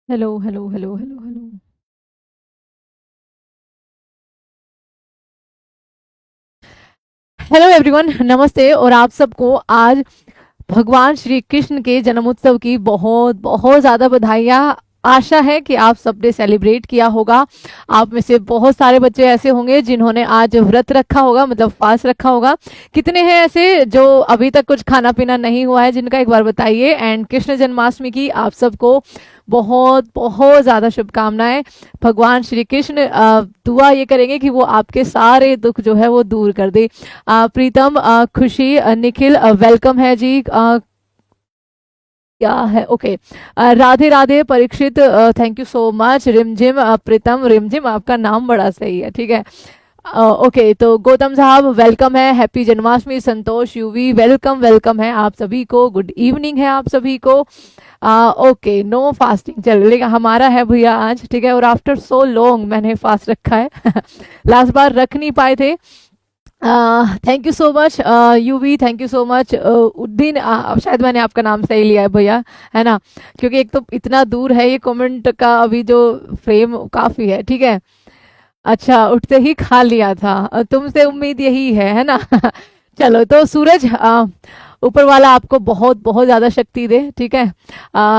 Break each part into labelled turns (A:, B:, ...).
A: Hello hello hello hello hello. Hello everyone, नमस्ते। और आप सबको आज भगवान श्री कृष्ण के जन्मोत्सव की बहुत बहुत ज़्यादा बधाइयाँ। आशा है कि आप सबने सेलिब्रेट किया होगा। आप में से बहुत सारे बच्चे ऐसे होंगे जिन्होंने आज व्रत रखा होगा, मतलब फास्ट रखा होगा। कितने हैं ऐसे जो अभी तक कुछ खाना पीना नहीं हुआ है जिनका, एक बार बताइए। एंड कृष्ण जन्माष्टमी की आप सबको बहुत बहुत ज़्यादा शुभकामनाएं। भगवान श्री कृष्ण दुआ ये करेंगे कि वो आपके सारे दुख जो है वो दूर कर दे। प्रीतम, खुशी, निखिल, वेलकम है जी। क्या है, okay. Radhe Radhe Parikshit, thank you so much. रिमझिम, प्रीतम रिमझिम आपका नाम बड़ा सही है, ठीक है। ओके, तो गौतम साहब वेलकम है। हैप्पी जन्माष्टमी। संतोष, यूवी वेलकम, वेलकम है आप सभी को। गुड इवनिंग है आप सभी को। ओके, नो फास्टिंग चल, लेकिन हमारा है भैया आज, ठीक है। और आफ्टर सो लॉन्ग मैंने फास्ट रखा है। लास्ट बार रख नहीं पाए थे। Thank you so much UV, thank you so much. Uddin, शायद मैंने आपका नाम सही लिया है भैया, है ना? क्योंकि एक तो इतना दूर है ये कमेंट का, अभी जो फ्रेम काफी है, ठीक है। अच्छा, उठते ही खा लिया था। तुमसे उम्मीद यही है ना? चलो, तो सूरज, ऊपर वाला आपको बहुत बहुत ज्यादा शक्ति दे, ठीक है।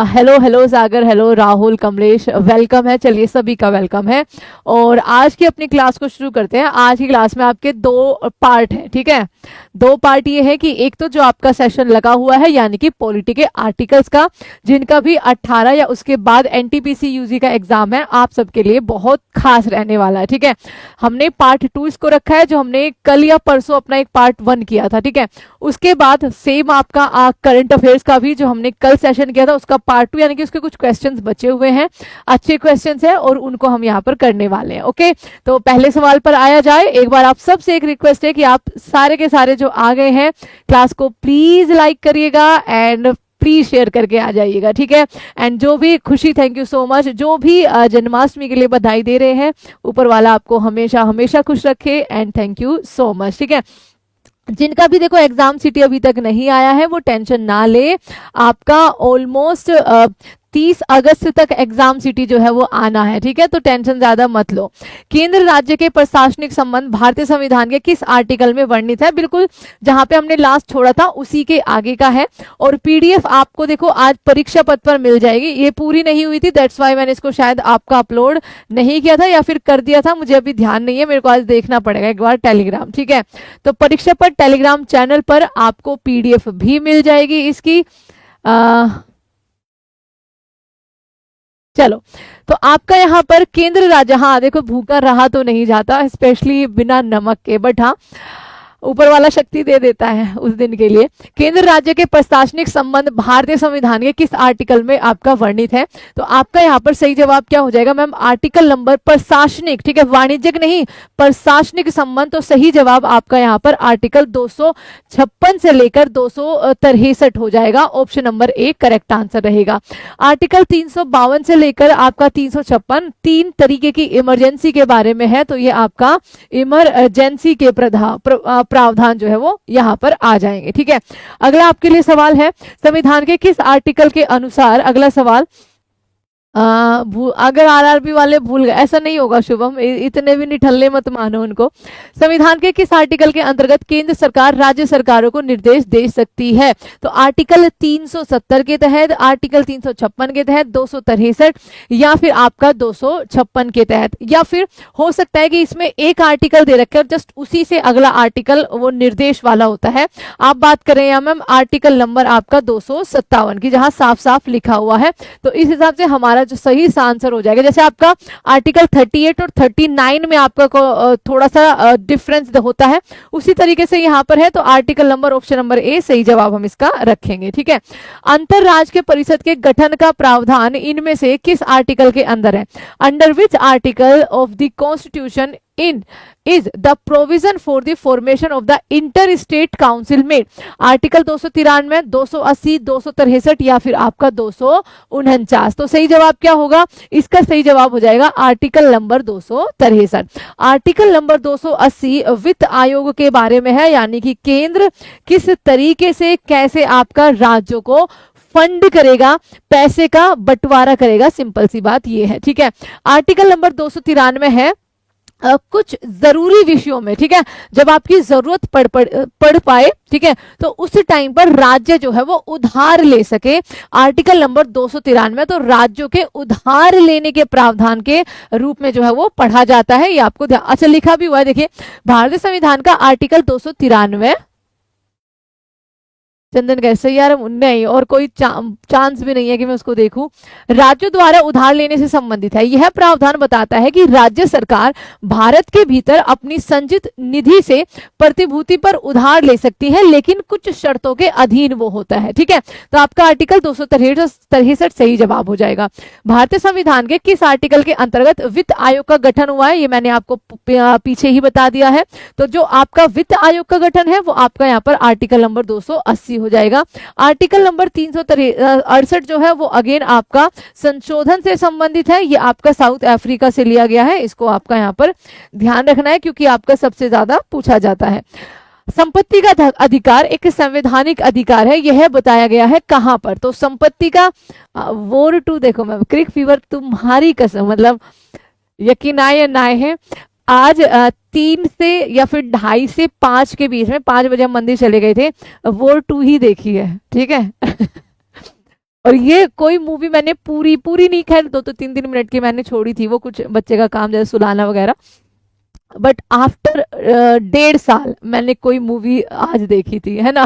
A: हेलो हेलो सागर, हेलो राहुल, कमलेश, वेलकम है। चलिए, सभी का वेलकम है। और आज की अपनी क्लास को शुरू करते हैं। आज की क्लास में आपके दो पार्ट हैं, ठीक है। दो पार्ट ये है कि एक तो जो आपका सेशन लगा हुआ है, यानी कि पॉलिटी के आर्टिकल्स का, जिनका भी 18 या उसके बाद एनटीपीसी यूजी का एग्जाम है, आप सबके लिए बहुत खास रहने वाला है, ठीक है। हमने पार्ट 2 इसको रखा है, जो हमने कल या परसों अपना एक पार्ट 1 किया था, ठीक है। उसके बाद सेम आपका करंट अफेयर्स का भी जो हमने कल सेशन किया था, उसका पार्ट 2, यानी कि उसके कुछ क्वेश्चंस बचे हुए हैं, अच्छे क्वेश्चंस हैं, और उनको हम यहाँ पर करने वाले हैं। ओके, तो पहले सवाल पर आया जाए। एक बार आप सबसे एक रिक्वेस्ट है कि आप सारे के सारे जो आ गए हैं क्लास को प्लीज लाइक करिएगा एंड प्लीज शेयर करके आ जाइएगा, ठीक है। एंड जो भी खुशी, थैंक यू सो मच, जो भी जन्माष्टमी के लिए बधाई दे रहे हैं, ऊपर वाला आपको हमेशा हमेशा खुश रखे and thank you so much, ठीक है। जिनका भी देखो एग्जाम सिटी अभी तक नहीं आया है, वो टेंशन ना ले। आपका ऑलमोस्ट 30 अगस्त तक एग्जाम सिटी जो है वो आना है, ठीक है। तो टेंशन ज्यादा मत लो। केंद्र राज्य के प्रशासनिक संबंध भारतीय संविधान के किस आर्टिकल में वर्णित है? बिल्कुल जहां पे हमने लास्ट छोड़ा था उसी के आगे का है। और पीडीएफ आपको देखो आज परीक्षा पत्र पर मिल जाएगी। ये पूरी नहीं हुई थी, दैट्स वाई मैंने इसको शायद आपका अपलोड नहीं किया था, या फिर कर दिया था, मुझे अभी ध्यान नहीं है। मेरे को आज देखना पड़ेगा एक बार टेलीग्राम, ठीक है। तो परीक्षा पर टेलीग्राम चैनल पर आपको पीडीएफ भी मिल जाएगी इसकी। चलो, तो आपका यहाँ पर केंद्र राज्य, हाँ देखो भूखा रहा तो नहीं जाता, स्पेशली बिना नमक के, बट हाँ ऊपर वाला शक्ति दे देता है उस दिन के लिए। केंद्र राज्य के प्रशासनिक संबंध भारतीय संविधान के किस आर्टिकल में आपका वर्णित है? तो आपका यहाँ पर सही जवाब क्या हो जाएगा मैम? आर्टिकल नंबर प्रशासनिक, ठीक है, वाणिज्यिक नहीं, प्रशासनिक संबंध। तो सही जवाब आपका यहाँ पर आर्टिकल 256 से लेकर 263 हो जाएगा। ऑप्शन नंबर 1 करेक्ट आंसर रहेगा। आर्टिकल 352 से लेकर आपका 356 तीन तरीके की इमरजेंसी के बारे में है, तो ये आपका इमरजेंसी के प्रावधान जो है वो यहाँ पर आ जाएंगे, ठीक है। अगला आपके लिए सवाल है, संविधान के किस आर्टिकल के अनुसार, अगला सवाल, अगर आरआरबी वाले भूल गए, ऐसा नहीं होगा शुभम, इतने भी निठल्ले मत मानो उनको। संविधान के किस आर्टिकल के अंतर्गत केंद्र सरकार राज्य सरकारों को निर्देश दे सकती है? तो आर्टिकल 370 के तहत, आर्टिकल 356 के तहत, 263 या फिर आपका 256 के तहत, या फिर हो सकता है कि इसमें एक आर्टिकल दे रखे और जस्ट उसी से अगला आर्टिकल वो निर्देश वाला होता है। आप बात करें या मैम आर्टिकल नंबर आपका 257 की, जहां साफ साफ लिखा हुआ है। तो इस हिसाब से हमारा जो सही आंसर हो जाएगा, जैसे आपका आर्टिकल 38 और 39 में आपका थोड़ा सा डिफरेंस होता है, उसी तरीके से यहाँ पर है। तो article number, option number A सही जवाब हम इसका रखेंगे, ठीक है। अंतरराज्य परिषद के गठन का प्रावधान इनमें से किस आर्टिकल के अंदर है? Under which article of the constitution in is the provision for the formation of the inter state council में? आर्टिकल 293, 280, 263 या फिर आपका 249। तो सही जवाब क्या होगा? इसका सही जवाब हो जाएगा आर्टिकल नंबर 263। आर्टिकल नंबर 280 वित्त आयोग के बारे में है, यानी कि केंद्र किस तरीके से कैसे आपका राज्यों को फंड करेगा, पैसे का बंटवारा करेगा, सिंपल सी बात ये है, ठीक है। आर्टिकल नंबर 293 है कुछ जरूरी विषयों में, ठीक है, जब आपकी जरूरत पड़ पाए, ठीक है, तो उस टाइम पर राज्य जो है वो उधार ले सके। आर्टिकल नंबर 293 तो राज्यों के उधार लेने के प्रावधान के रूप में जो है वो पढ़ा जाता है, ये आपको अच्छा लिखा भी हुआ है, देखिए भारतीय संविधान का आर्टिकल 293। चंदन कैसे यार, नहीं और कोई चांस भी नहीं है कि मैं उसको देखूं। राज्यों द्वारा उधार लेने से संबंधित है। यह प्रावधान बताता है कि राज्य सरकार भारत के भीतर अपनी संचित निधि से प्रतिभूति पर उधार ले सकती है, लेकिन कुछ शर्तों के अधीन वो होता है, ठीक है। तो आपका आर्टिकल 263 सही जवाब हो जाएगा। भारतीय संविधान के किस आर्टिकल के अंतर्गत वित्त आयोग का गठन हुआ है, ये मैंने आपको पीछे ही बता दिया है। तो जो आपका वित्त आयोग का गठन है वो आपका यहाँ पर आर्टिकल नंबर 280 हो जाएगा। आर्टिकल नंबर 368 जो है वो अगेन आपका संशोधन से संबंधित है, ये आपका साउथ अफ्रीका से लिया गया है, इसको आपका यहाँ पर ध्यान रखना है क्योंकि आपका सबसे ज्यादा पूछा जाता है। संपत्ति का अधिकार एक संवैधानिक अधिकार है, यह बताया गया है कहां पर। तो संपत्ति का वोर टू, देखो मैम क्रिक फीवर तुम्हारी कसम, मतलब यकीन आए या ना है, आज 3 से या फिर 2:30 से 5 के बीच में, 5 बजे हम मंदिर चले गए थे, वॉर 2 ही देखी है, ठीक है। और ये कोई मूवी मैंने पूरी पूरी नहीं, खैर 2-3 मिनट की मैंने छोड़ी थी, वो कुछ बच्चे का काम जैसे सुलाना वगैरह, बट आफ्टर 1.5 साल मैंने कोई मूवी आज देखी थी, है ना।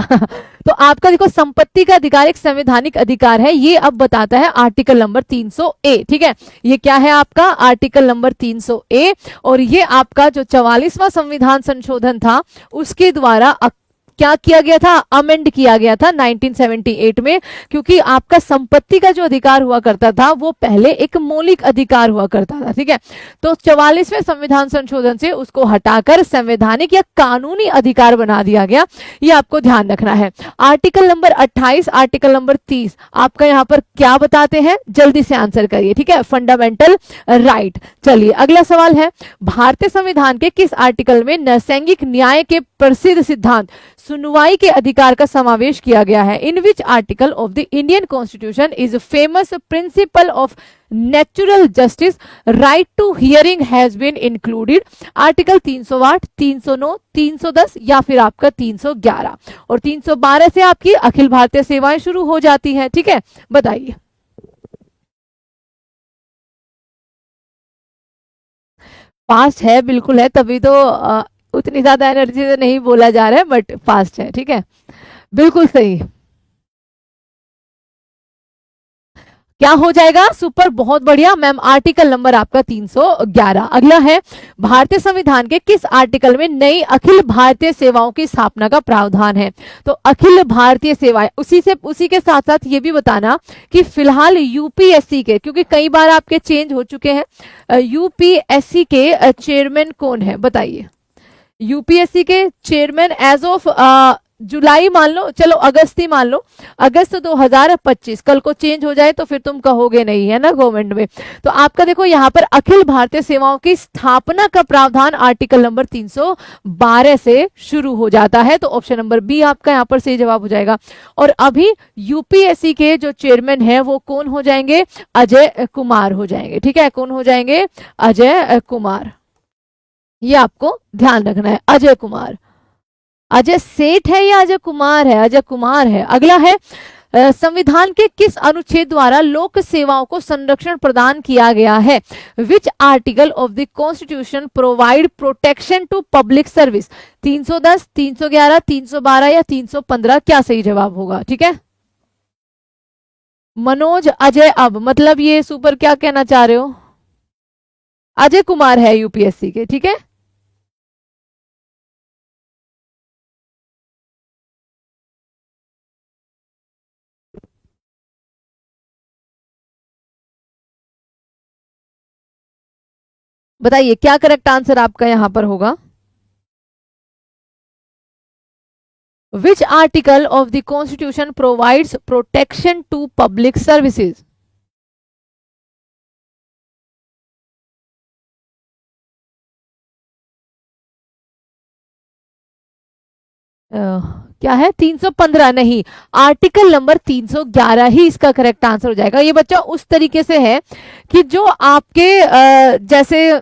A: तो आपका देखो संपत्ति का अधिकार एक संवैधानिक अधिकार है, ये अब बताता है आर्टिकल नंबर 300A, ठीक है। ये क्या है आपका आर्टिकल नंबर 300A, और ये आपका जो 44वां संविधान संशोधन था उसके द्वारा क्या किया गया था, अमेंड किया गया था 1978 में, क्योंकि आपका संपत्ति का जो अधिकार हुआ करता था वो पहले एक मौलिक अधिकार हुआ करता था, ठीक है। तो 44वें संविधान संशोधन से उसको हटाकर संवैधानिक या कानूनी अधिकार बना दिया गया, ये आपको ध्यान रखना है। आर्टिकल नंबर 28, आर्टिकल नंबर 30 आपका यहाँ पर क्या बताते हैं, जल्दी से आंसर करिए, ठीक है, फंडामेंटल राइट। चलिए अगला सवाल है, भारतीय संविधान के किस आर्टिकल में नैसर्गिक न्याय के प्रसिद्ध सिद्धांत सुनवाई के अधिकार का समावेश किया गया है। In which article of the Indian constitution is famous principle of natural justice right to hearing has been included. Article 308, 309, 310 या फिर आपका 311, और 312 से आपकी अखिल भारतीय सेवाएं शुरू हो जाती है, ठीक है, बताइए। फास्ट है, बिल्कुल है, तभी तो उतनी ज्यादा एनर्जी से नहीं बोला जा रहा है, बट फास्ट है, ठीक है, बिल्कुल सही। क्या हो जाएगा, सुपर, बहुत बढ़िया मैम, आर्टिकल नंबर आपका 311। अगला है, भारतीय संविधान के किस आर्टिकल में नई अखिल भारतीय सेवाओं की स्थापना का प्रावधान है। तो अखिल भारतीय सेवाएं, उसी के साथ साथ ये भी बताना कि फिलहाल यूपीएससी के, क्योंकि कई बार आपके चेंज हो चुके हैं, यूपीएससी के चेयरमैन कौन है बताइए। यूपीएससी के चेयरमैन एज ऑफ जुलाई मान लो, चलो अगस्त ही मान लो, अगस्त 2025, कल को चेंज हो जाए तो फिर तुम कहोगे नहीं, है ना, गवर्नमेंट में। तो आपका देखो यहाँ पर अखिल भारतीय सेवाओं की स्थापना का प्रावधान आर्टिकल नंबर 312 से शुरू हो जाता है, तो ऑप्शन नंबर बी आपका यहाँ पर सही जवाब हो जाएगा। और अभी यूपीएससी के जो चेयरमैन है वो कौन हो जाएंगे, अजय कुमार हो जाएंगे, ठीक है, कौन हो जाएंगे, अजय कुमार, ये आपको ध्यान रखना है, अजय कुमार। अजय सेठ है या अजय कुमार है, अजय कुमार है। अगला है, संविधान के किस अनुच्छेद द्वारा लोक सेवाओं को संरक्षण प्रदान किया गया है। Which article of the constitution provide protection to public service. 310, 311, 312 या 315, क्या सही जवाब होगा, ठीक है। मनोज अजय, अब मतलब ये सुपर क्या कहना चाह रहे हो, अजय कुमार है यूपीएससी के, ठीक है। बताइए क्या करेक्ट आंसर आपका यहां पर होगा। Which article of the constitution provides protection to public services. क्या है 315 नहीं, आर्टिकल नंबर 311 ही इसका करेक्ट आंसर हो जाएगा। ये बच्चा उस तरीके से है कि जो आपके जैसे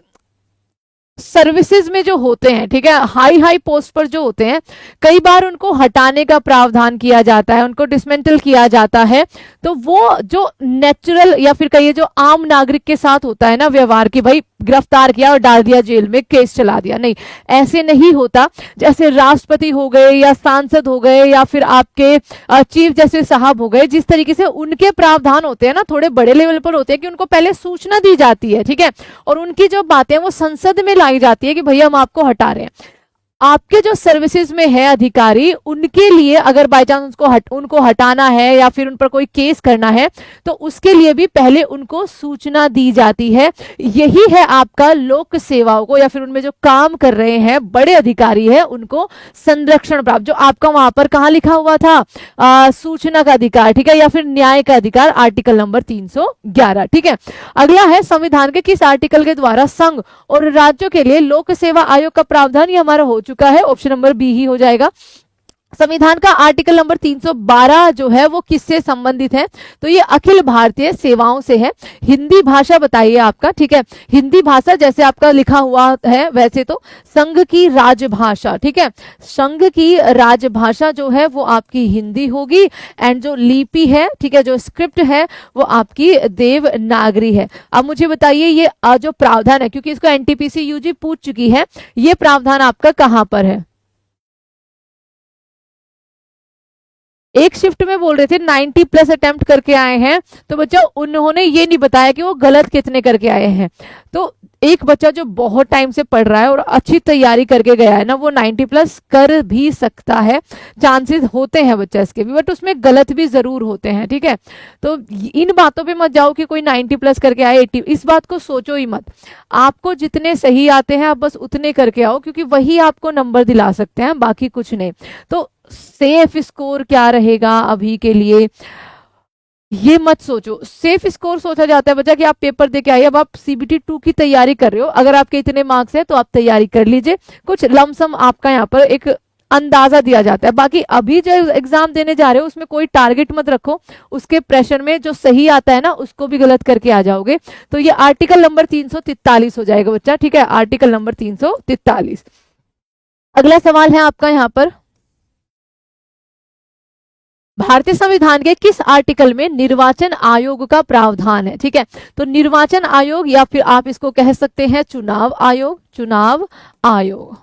A: सर्विसेज में जो होते हैं, ठीक है, हाई हाई पोस्ट पर जो होते हैं, कई बार उनको हटाने का प्रावधान किया जाता है, उनको डिसमेंटल किया जाता है। तो वो जो नेचुरल या फिर कहिए जो आम नागरिक के साथ होता है ना व्यवहार, की भाई गिरफ्तार किया और डाल दिया जेल में, केस चला दिया, नहीं, ऐसे नहीं होता। जैसे राष्ट्रपति हो गए या सांसद हो गए या फिर आपके चीफ जस्टिस साहब हो गए, जिस तरीके से उनके प्रावधान होते हैं ना, थोड़े बड़े लेवल पर होते हैं कि उनको पहले सूचना दी जाती है, ठीक है, और उनकी जो बातें वो संसद में लाई जाती है कि भैया हम आपको हटा रहे हैं। आपके जो सर्विसेज में है अधिकारी, उनके लिए अगर बाय चांस उनको हटाना है या फिर उन पर कोई केस करना है, तो उसके लिए भी पहले उनको सूचना दी जाती है। यही है आपका लोक सेवाओं को या फिर उनमें जो काम कर रहे हैं बड़े अधिकारी है, उनको संरक्षण प्राप्त, जो आपका वहां पर कहां लिखा हुआ था, सूचना का अधिकार, ठीक है, या फिर न्याय का अधिकार, आर्टिकल नंबर 311, ठीक है। अगला है संविधान के किस आर्टिकल के द्वारा संघ और राज्यों के लिए लोक सेवा आयोग का प्रावधान, ये हमारा हो चुका है, ऑप्शन नंबर बी ही हो जाएगा। संविधान का आर्टिकल नंबर 312 जो है वो किससे संबंधित है, तो ये अखिल भारतीय सेवाओं से है। हिंदी भाषा बताइए आपका, ठीक है, हिंदी भाषा जैसे आपका लिखा हुआ है वैसे तो संघ की राजभाषा, ठीक है, संघ की राजभाषा जो है वो आपकी हिंदी होगी, एंड जो लिपि है, ठीक है, जो स्क्रिप्ट है वो आपकी देवनागरी है। अब मुझे बताइए ये जो प्रावधान है, क्योंकि इसको एनटीपीसी यूजी पूछ चुकी है, ये प्रावधान आपका कहां पर है। एक शिफ्ट में बोल रहे थे 90 प्लस अटेम्प्ट करके आए हैं, तो बच्चा उन्होंने ये नहीं बताया कि वो गलत कितने करके आए हैं। तो एक बच्चा जो बहुत टाइम से पढ़ रहा है और अच्छी तैयारी करके गया है ना, वो 90 प्लस कर भी सकता है, चांसेस होते हैं बच्चा इसके भी, बट उसमें गलत भी जरूर होते हैं, ठीक है। तो इन बातों पे मत जाओ कि कोई 90 प्लस करके आए 80, इस बात को सोचो ही मत। आपको जितने सही आते हैं आप बस उतने करके आओ, क्योंकि वही आपको नंबर दिला सकते हैं, बाकी कुछ नहीं। तो सेफ स्कोर क्या रहेगा अभी के लिए, ये मत सोचो। सेफ स्कोर सोचा जाता है बच्चा कि आप पेपर दे के आइए, अब आप सीबीटी 2 की तैयारी कर रहे हो, अगर आपके इतने मार्क्स है तो आप तैयारी कर लीजिए, कुछ लमसम आपका यहाँ पर एक अंदाजा दिया जाता है। बाकी अभी जो एग्जाम देने जा रहे हो उसमें कोई टारगेट मत रखो, उसके प्रेशर में जो सही आता है ना उसको भी गलत करके आ जाओगे। तो ये आर्टिकल नंबर 343 हो जाएगा बच्चा, ठीक है, आर्टिकल नंबर 343। अगला सवाल है आपका यहाँ पर, भारतीय संविधान के किस आर्टिकल में निर्वाचन आयोग का प्रावधान है, ठीक है। तो निर्वाचन आयोग या फिर आप इसको कह सकते हैं चुनाव आयोग, चुनाव आयोग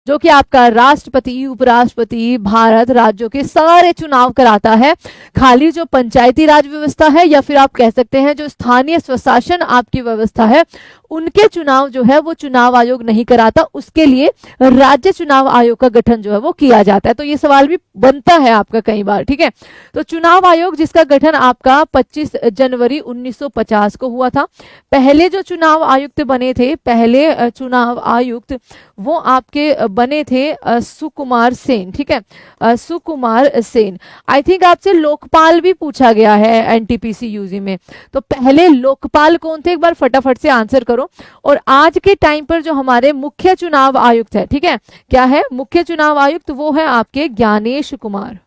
A: जो कि आपका राष्ट्रपति उपराष्ट्रपति भारत राज्यों के सारे चुनाव कराता है। खाली जो पंचायती राज व्यवस्था है या फिर आप कह सकते हैं जो स्थानीय स्वशासन आपकी व्यवस्था है, उनके चुनाव जो है वो चुनाव आयोग नहीं कराता, उसके लिए राज्य चुनाव आयोग का गठन जो है वो किया जाता है। तो ये सवाल भी बनता है आपका कई बार, ठीक है। तो चुनाव आयोग जिसका गठन आपका 25 जनवरी 1950 को हुआ था। पहले जो चुनाव आयुक्त बने थे, पहले चुनाव आयुक्त वो आपके बने थे सुकुमार सेन, ठीक है, सुकुमार सेन। आई थिंक आपसे लोकपाल भी पूछा गया है एनटीपीसी यूजी में, तो पहले लोकपाल कौन थे एक बार फटाफट से आंसर करो। और आज के टाइम पर जो हमारे मुख्य चुनाव आयुक्त है, ठीक है, क्या है मुख्य चुनाव आयुक्त, वो है आपके ज्ञानेश कुमार,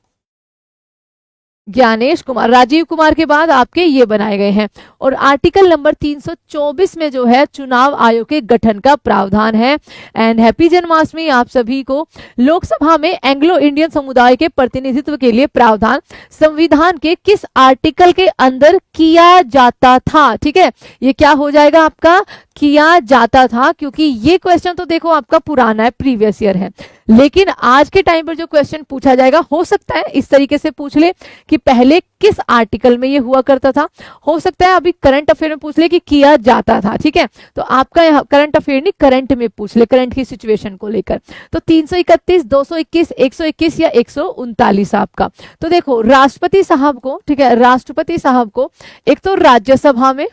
A: ज्ञानेश कुमार। राजीव कुमार के बाद आपके ये बनाए गए हैं। और आर्टिकल नंबर 324 में जो है चुनाव आयोग के गठन का प्रावधान है। एंड हैप्पी जन्माष्टमी आप सभी को। लोकसभा में एंग्लो इंडियन समुदाय के प्रतिनिधित्व के लिए प्रावधान संविधान के किस आर्टिकल के अंदर किया जाता था, ठीक है, ये क्या हो जाएगा आपका किया जाता था, क्योंकि ये क्वेश्चन तो देखो आपका पुराना है, प्रीवियस ईयर है, लेकिन आज के टाइम पर जो क्वेश्चन पूछा जाएगा हो सकता है इस तरीके से पूछ ले कि पहले किस आर्टिकल में ये हुआ करता था, हो सकता है अभी करंट अफेयर में पूछ ले कि किया जाता था, ठीक है। तो आपका यहाँ करंट अफेयर नहीं करंट में पूछ ले, करंट की सिचुएशन को लेकर। तो 331, 221, 121 या 139 आपका। तो देखो राष्ट्रपति साहब को, ठीक है, राष्ट्रपति साहब को एक तो राज्यसभा में,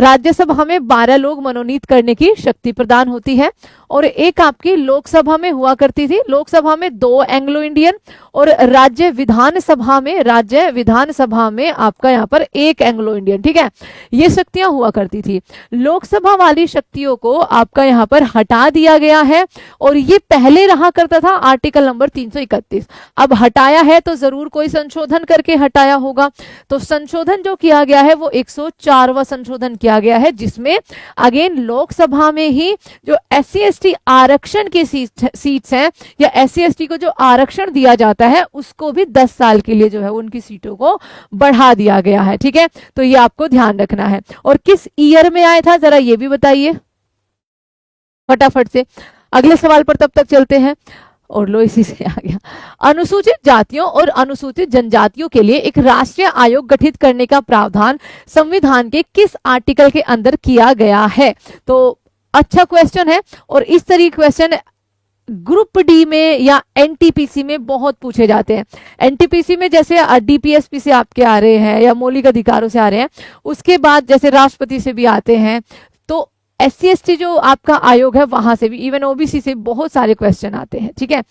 A: राज्यसभा में 12 लोग मनोनीत करने की शक्ति प्रदान होती है। और एक आपकी लोकसभा में हुआ करती थी, लोकसभा में 2 एंग्लो इंडियन, और राज्य विधानसभा में आपका यहाँ पर 1 एंग्लो इंडियन, ठीक है, ये शक्तियां हुआ करती थी। लोकसभा वाली शक्तियों को आपका यहाँ पर हटा दिया गया है, और ये पहले रहा करता था आर्टिकल नंबर 331। अब हटाया है तो जरूर कोई संशोधन करके हटाया होगा, तो संशोधन जो किया गया है वो 104वां संशोधन किया गया है, जिसमें अगेन लोकसभा में ही जो SC ST आरक्षण की सीट्स हैं, या SC ST को जो आरक्षण दिया जाता है उसको भी 10 साल के लिए जो है उनकी सीटों को बढ़ा दिया गया है, ठीक है। तो ये आपको ध्यान रखना है। और किस ईयर में आया था जरा ये भी बताइए फटाफट से, अगले सवाल पर तब तक चलते हैं। और लो इसी से आ गया। अनुसूचित जातियों और अनुसूचित जनजातियों के लिए एक राष्ट्रीय आयोग गठित करने का प्रावधान संविधान के किस आर्टिकल के अंदर किया गया है? तो अच्छा क्वेश्चन है, और इस तरीके क्वेश्चन ग्रुप डी में या एनटीपीसी में बहुत पूछे जाते हैं। एनटीपीसी में जैसे डीपीएसपी से आपके आ रहे हैं या मौलिक अधिकारों से आ रहे हैं, उसके बाद जैसे राष्ट्रपति से भी आते हैं, तो SC ST जो आपका आयोग है वहां से भी, इवन ओबीसी से बहुत सारे क्वेश्चन आते हैं, ठीक है।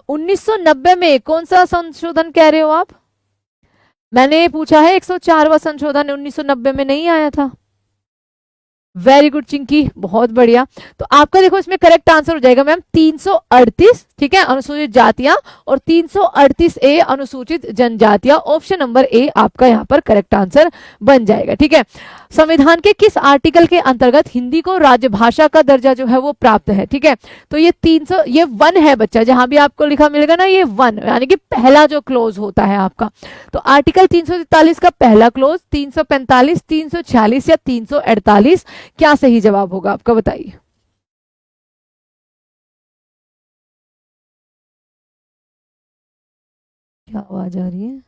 A: 1990 में कौन सा संशोधन कह रहे हो आप? मैंने पूछा है 104वां संशोधन 1990 में नहीं आया था। वेरी गुड चिंकी, बहुत बढ़िया। तो आपका देखो इसमें करेक्ट आंसर हो जाएगा मैम 338, ठीक है, अनुसूचित जातियां, और 338A अनुसूचित जनजातियां। ऑप्शन नंबर ए आपका यहाँ पर करेक्ट आंसर बन जाएगा, ठीक है। संविधान के किस आर्टिकल के अंतर्गत हिंदी को राजभाषा का दर्जा जो है वो प्राप्त है, ठीक है। तो ये 1 है बच्चा, जहां भी आपको लिखा मिलेगा ना ये 1, यानी कि पहला जो क्लोज होता है आपका। तो आर्टिकल 343 का पहला क्लोज, 345, 346 या 348, क्या सही जवाब होगा आपका बताइए। क्या आवाज आ रही है?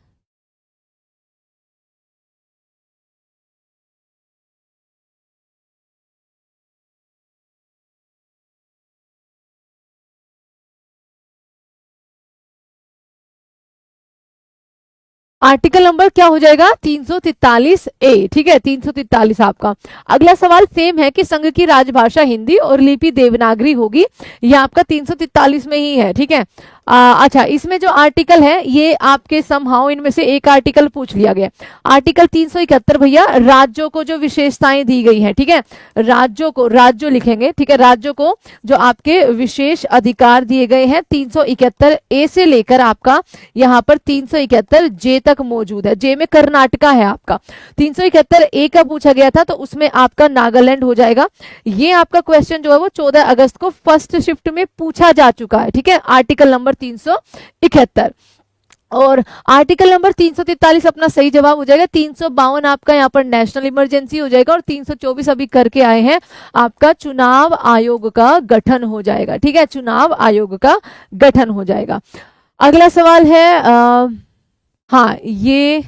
A: आर्टिकल नंबर क्या हो जाएगा? 343A, ठीक है, 343 आपका। अगला सवाल सेम है कि संघ की राजभाषा हिंदी और लिपि देवनागरी होगी, यह आपका 343 में ही है, ठीक है। अच्छा, इसमें जो आर्टिकल है ये आपके समहाउ इनमें से एक आर्टिकल पूछ लिया गया। आर्टिकल 371 भैया, राज्यों को जो विशेषताएं दी गई हैं, ठीक है, राज्यों को, राज्यों लिखेंगे, ठीक है, राज्यों को जो आपके विशेष अधिकार दिए गए हैं 371A से लेकर आपका यहाँ पर 371J तक मौजूद है। जे में कर्नाटका है आपका। 371A का पूछा गया था तो उसमें आपका नागालैंड हो जाएगा। ये आपका क्वेश्चन जो है वो 14 अगस्त को फर्स्ट शिफ्ट में पूछा जा चुका है, ठीक है, आर्टिकल नंबर 371। और आर्टिकल नंबर 343 अपना सही जवाब हो जाएगा। 352 आपका यहाँ पर नेशनल इमरजेंसी हो जाएगा, और 324 अभी करके आए हैं, आपका चुनाव आयोग का गठन हो जाएगा, ठीक है, चुनाव आयोग का गठन हो जाएगा। अगला सवाल है हाँ ये,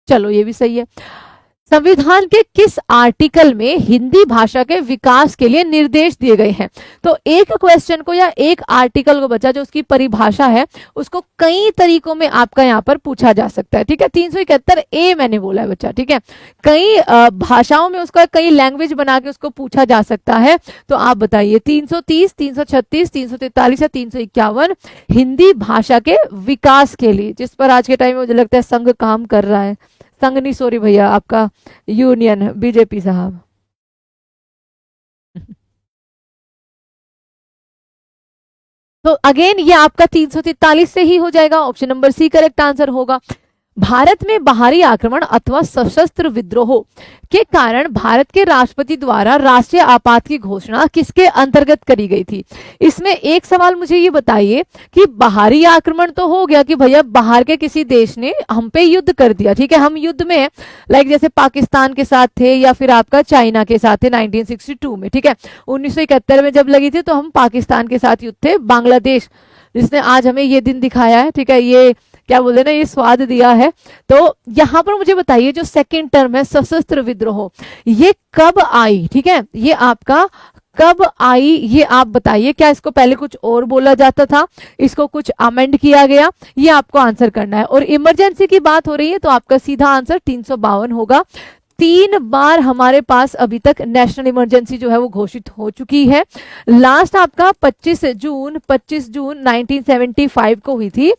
A: चलो ये भी सही है। संविधान के किस आर्टिकल में हिंदी भाषा के विकास के लिए निर्देश दिए गए हैं? तो एक क्वेश्चन को या एक आर्टिकल को बच्चा जो उसकी परिभाषा है उसको कई तरीकों में आपका यहाँ पर पूछा जा सकता है, ठीक है। 371A मैंने बोला है बच्चा, ठीक है, कई भाषाओं में उसका कई लैंग्वेज बना के उसको पूछा जा सकता है। तो आप बताइए 330, 336, 343 या 351 हिंदी भाषा के विकास के लिए, जिस पर आज के टाइम में मुझे लगता है संघ काम कर रहा है। संघ नहीं, सॉरी भैया, आपका यूनियन बीजेपी साहब। तो अगेन ये आपका 343 से ही हो जाएगा, option number C correct answer होगा। भारत में बाहरी आक्रमण अथवा सशस्त्र विद्रोह के कारण भारत के राष्ट्रपति द्वारा राष्ट्रीय आपात की घोषणा किसके अंतर्गत करी गई थी? इसमें एक सवाल मुझे ये बताइए कि बाहरी आक्रमण तो हो गया कि भैया बाहर के किसी देश ने हम पे युद्ध कर दिया, ठीक है, हम युद्ध में, लाइक जैसे पाकिस्तान के साथ थे या फिर आपका चाइना के साथ थे 1962 में, ठीक है, 1971 में जब लगी थी तो हम पाकिस्तान के साथ युद्ध थे। बांग्लादेश जिसने आज हमें ये दिन दिखाया है, ठीक है, ये क्या बोलते ना, ये स्वाद दिया है। तो यहां पर मुझे बताइए जो सेकंड टर्म है सशस्त्र विद्रोह, ये कब आई? ठीक है, ये आपका कब आई ये आप बताइए। क्या इसको पहले कुछ और बोला जाता था, इसको कुछ अमेंड किया गया, ये आपको आंसर करना है। और इमरजेंसी की बात हो रही है तो आपका सीधा आंसर 352 होगा। 3 बार हमारे पास अभी तक नेशनल इमरजेंसी जो है वो घोषित हो चुकी है। लास्ट आपका 25 जून 1975 को हुई थी,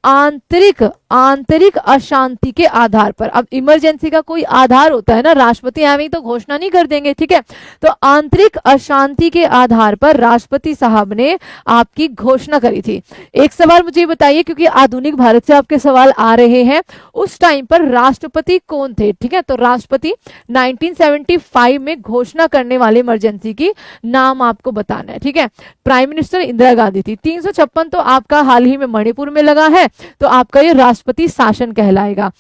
A: आंतरिक अशांति के आधार पर। अब इमरजेंसी का कोई आधार होता है ना, राष्ट्रपति एवं तो घोषणा नहीं कर देंगे, ठीक है। तो आंतरिक अशांति के आधार पर राष्ट्रपति साहब ने आपकी घोषणा करी थी। एक सवाल मुझे बताइए, क्योंकि आधुनिक भारत से आपके सवाल आ रहे हैं, उस टाइम पर राष्ट्रपति कौन थे, ठीक है। तो राष्ट्रपति 1975 में घोषणा करने वाले इमरजेंसी की नाम आपको बताना है, ठीक है। प्राइम मिनिस्टर इंदिरा गांधी थी। 356 तो आपका हाल ही में मणिपुर में लगा है, तो आपका ये राष्ट्रपति शासन कहलाएगा।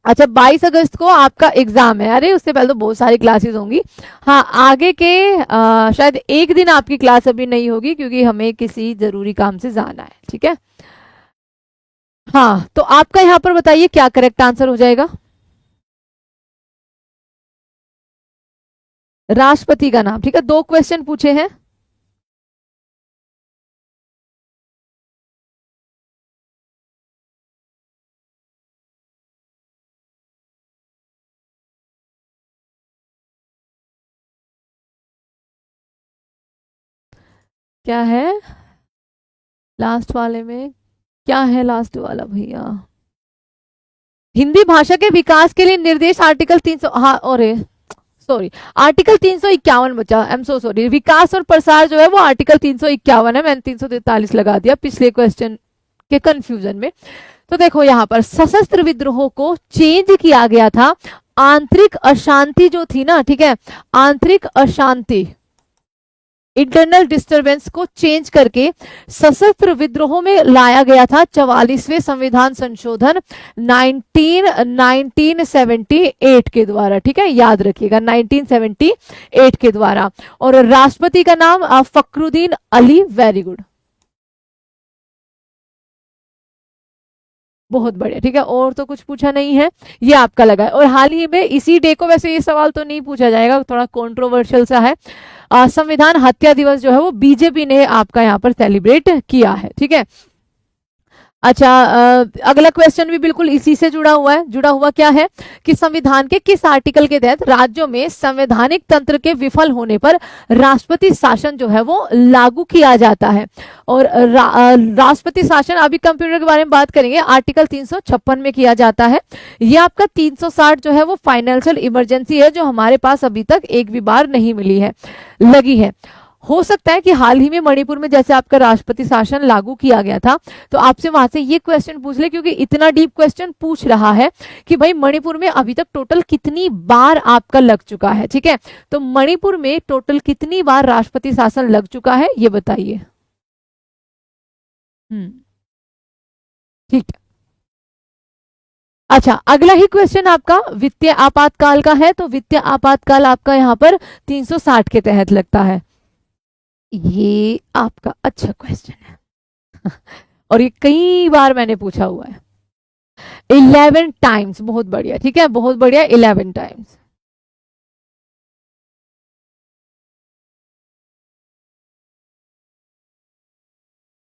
A: अच्छा, 22 अगस्त को आपका एग्जाम है। अरे उससे पहले तो बहुत सारी क्लासेस होंगी। हाँ, आगे के शायद एक दिन आपकी क्लास अभी नहीं होगी, क्योंकि हमें किसी जरूरी काम से जाना है, ठीक है। हाँ, तो आपका यहाँ पर बताइए क्या करेक्ट आंसर हो जाएगा। राष्ट्रपति का नाम, ठीक है। 2 क्वेश्चन पूछे हैं। क्या है लास्ट वाले में, क्या है लास्ट वाला भैया? हिंदी भाषा के विकास के लिए निर्देश आर्टिकल 300, हाँ, और सॉरी, आर्टिकल 351 बचा, आई एम सो सॉरी। विकास और प्रसार जो है वो आर्टिकल 351 है, मैंने 343 लगा दिया पिछले क्वेश्चन के कंफ्यूजन में। तो देखो यहाँ पर सशस्त्र विद्रोह को चेंज किया गया था, आंतरिक अशांति जो थी ना, ठीक है, आंतरिक अशांति, इंटरनल डिस्टरबेंस को चेंज करके सशस्त्र विद्रोह में लाया गया था 44वें संविधान संशोधन 1978 के द्वारा, ठीक है, याद रखिएगा 1978 के द्वारा। और राष्ट्रपति का नाम फखरुद्दीन अली। वेरी गुड, बहुत बढ़िया, ठीक है। और तो कुछ पूछा नहीं है, ये आपका लगा है। और हाल ही में इसी डे को, वैसे ये सवाल तो नहीं पूछा जाएगा, थोड़ा कंट्रोवर्शियल सा है, संविधान हत्या दिवस जो है वो बीजेपी ने आपका यहाँ पर सेलिब्रेट किया है, ठीक है। अच्छा, अगला क्वेश्चन भी बिल्कुल इसी से जुड़ा हुआ है। जुड़ा हुआ क्या है कि संविधान के किस आर्टिकल के तहत राज्यों में संवैधानिक तंत्र के विफल होने पर राष्ट्रपति शासन जो है वो लागू किया जाता है। और राष्ट्रपति शासन, अभी कंप्यूटर के बारे में बात करेंगे, आर्टिकल 356 में किया जाता है। ये आपका 360 जो है वो फाइनेंशियल इमरजेंसी है, जो हमारे पास अभी तक एक भी बार नहीं मिली है, लगी है। हो सकता है कि हाल ही में मणिपुर में जैसे आपका राष्ट्रपति शासन लागू किया गया था, तो आपसे वहां से ये क्वेश्चन पूछ ले, क्योंकि इतना डीप क्वेश्चन पूछ रहा है कि भाई मणिपुर में अभी तक टोटल कितनी बार आपका लग चुका है, ठीक है। तो मणिपुर में टोटल कितनी बार राष्ट्रपति शासन लग चुका है, ये बताइए। ठीक है। अच्छा, अगला ही क्वेश्चन आपका वित्तीय आपातकाल का है। तो वित्तीय आपातकाल आपका यहाँ पर 360 के तहत लगता है। ये आपका अच्छा क्वेश्चन है और ये कई बार मैंने पूछा हुआ है। 11 टाइम्स, बहुत बढ़िया, ठीक है, बहुत बढ़िया, 11 टाइम्स।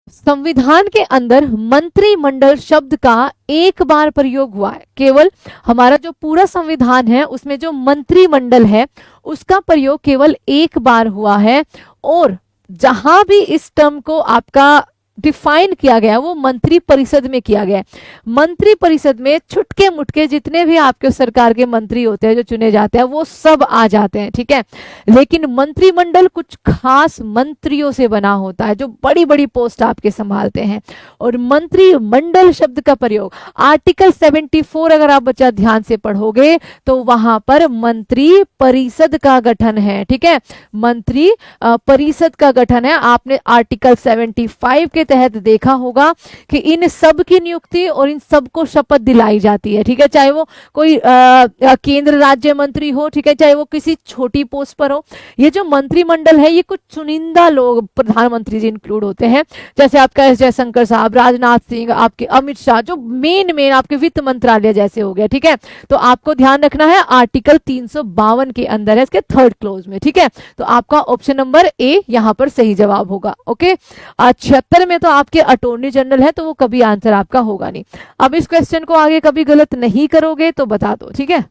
A: संविधान के अंदर मंत्रिमंडल शब्द का एक बार प्रयोग हुआ है। केवल हमारा जो पूरा संविधान है उसमें जो मंत्रिमंडल है उसका प्रयोग केवल एक बार हुआ है। और जहां भी इस टर्म को आपका डिफाइन किया गया वो मंत्री परिषद में किया गया है। मंत्री परिषद में छुटके मुटके जितने भी आपके सरकार के मंत्री होते हैं जो चुने जाते हैं वो सब आ जाते हैं, ठीक है। लेकिन मंत्रिमंडल कुछ खास मंत्रियों से बना होता है जो बड़ी बड़ी पोस्ट आपके संभालते हैं। और मंत्रिमंडल शब्द का प्रयोग आर्टिकल 74 अगर आप बच्चा ध्यान से पढ़ोगे तो वहां पर मंत्री परिषद का गठन है, ठीक है, मंत्री परिषद का गठन है। आपने आर्टिकल 75 के तहत देखा होगा कि इन सब की नियुक्ति और इन सब को शपथ दिलाई जाती है, ठीक है, चाहे वो कोई केंद्र राज्य मंत्री हो, ठीक है, चाहे वो किसी छोटी पोस्ट पर हो। ये जो मंत्रिमंडल है ये कुछ चुनिंदा लोग, प्रधानमंत्री जी इंक्लूड होते हैं, जैसे आपका एस जयशंकर साहब, राजनाथ सिंह, आपके अमित शाह, जो मेन आपके वित्त मंत्रालय जैसे हो गया, ठीक है। तो आपको ध्यान रखना है आर्टिकल 352 के अंदर है, इसके 3rd क्लोज में, ठीक है। तो आपका ऑप्शन नंबर ए यहां पर सही जवाब होगा। ओके, 76 में तो आपके अटॉर्नी जनरल है, तो वो कभी आंसर आपका होगा नहीं। अब इस क्वेश्चन को आगे कभी गलत नहीं करोगे तो बता दो, ठीक है।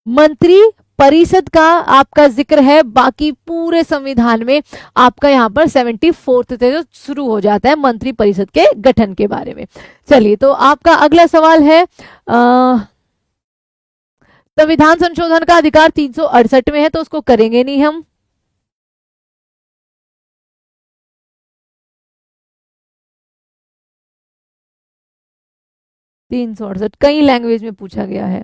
A: मंत्री परिषद का आपका जिक्र है, बाकी पूरे संविधान में आपका यहाँ पर 74th से जो शुरू हो जाता है मंत्री परिषद के गठन के बारे में। चलिए, तो आपका अगला सवाल है, संविधान संशोधन का अधिकार 368 में है, तो उसको करेंगे नहीं हम। तीन सौ अड़सठ कई लैंग्वेज में पूछा गया है।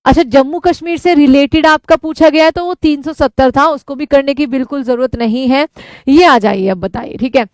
A: अच्छा, जम्मू कश्मीर से रिलेटेड आपका पूछा गया है, तो वो 370 था, उसको भी करने की बिल्कुल जरूरत नहीं है। ये आ जाइए, अब बताइए, ठीक है,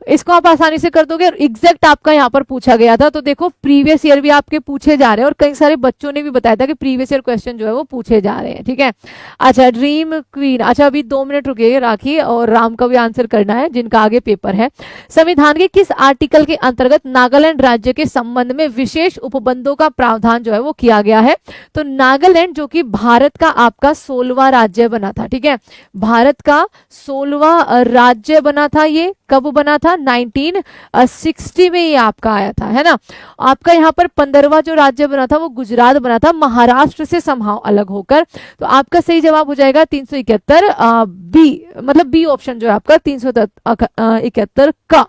A: इसको आप आसानी से कर दोगे। और एग्जैक्ट आपका यहाँ पर पूछा गया था, तो देखो प्रीवियस ईयर भी आपके पूछे जा रहे हैं, और कई सारे बच्चों ने भी बताया था कि प्रीवियस ईयर क्वेश्चन जो है वो पूछे जा रहे हैं, ठीक है। अच्छा, ड्रीम क्वीन, अच्छा अभी 2 मिनट रुकिए राखी, और राम का भी आंसर करना है जिनका आगे पेपर है। संविधान के किस आर्टिकल के अंतर्गत नागालैंड राज्य के संबंध में विशेष उपबंधों का प्रावधान जो है वो किया गया है? तो नागालैंड जो कि भारत का आपका 16वां राज्य बना था, ठीक है, भारत का 16वां राज्य बना था। ये कब बना था? 1960 में ये आपका आया था, है ना। आपका यहाँ पर 15वां जो राज्य बना था वो गुजरात बना था, महाराष्ट्र से समहाउ अलग होकर। तो आपका सही जवाब हो जाएगा 371 बी, मतलब बी ऑप्शन जो है आपका 371 का,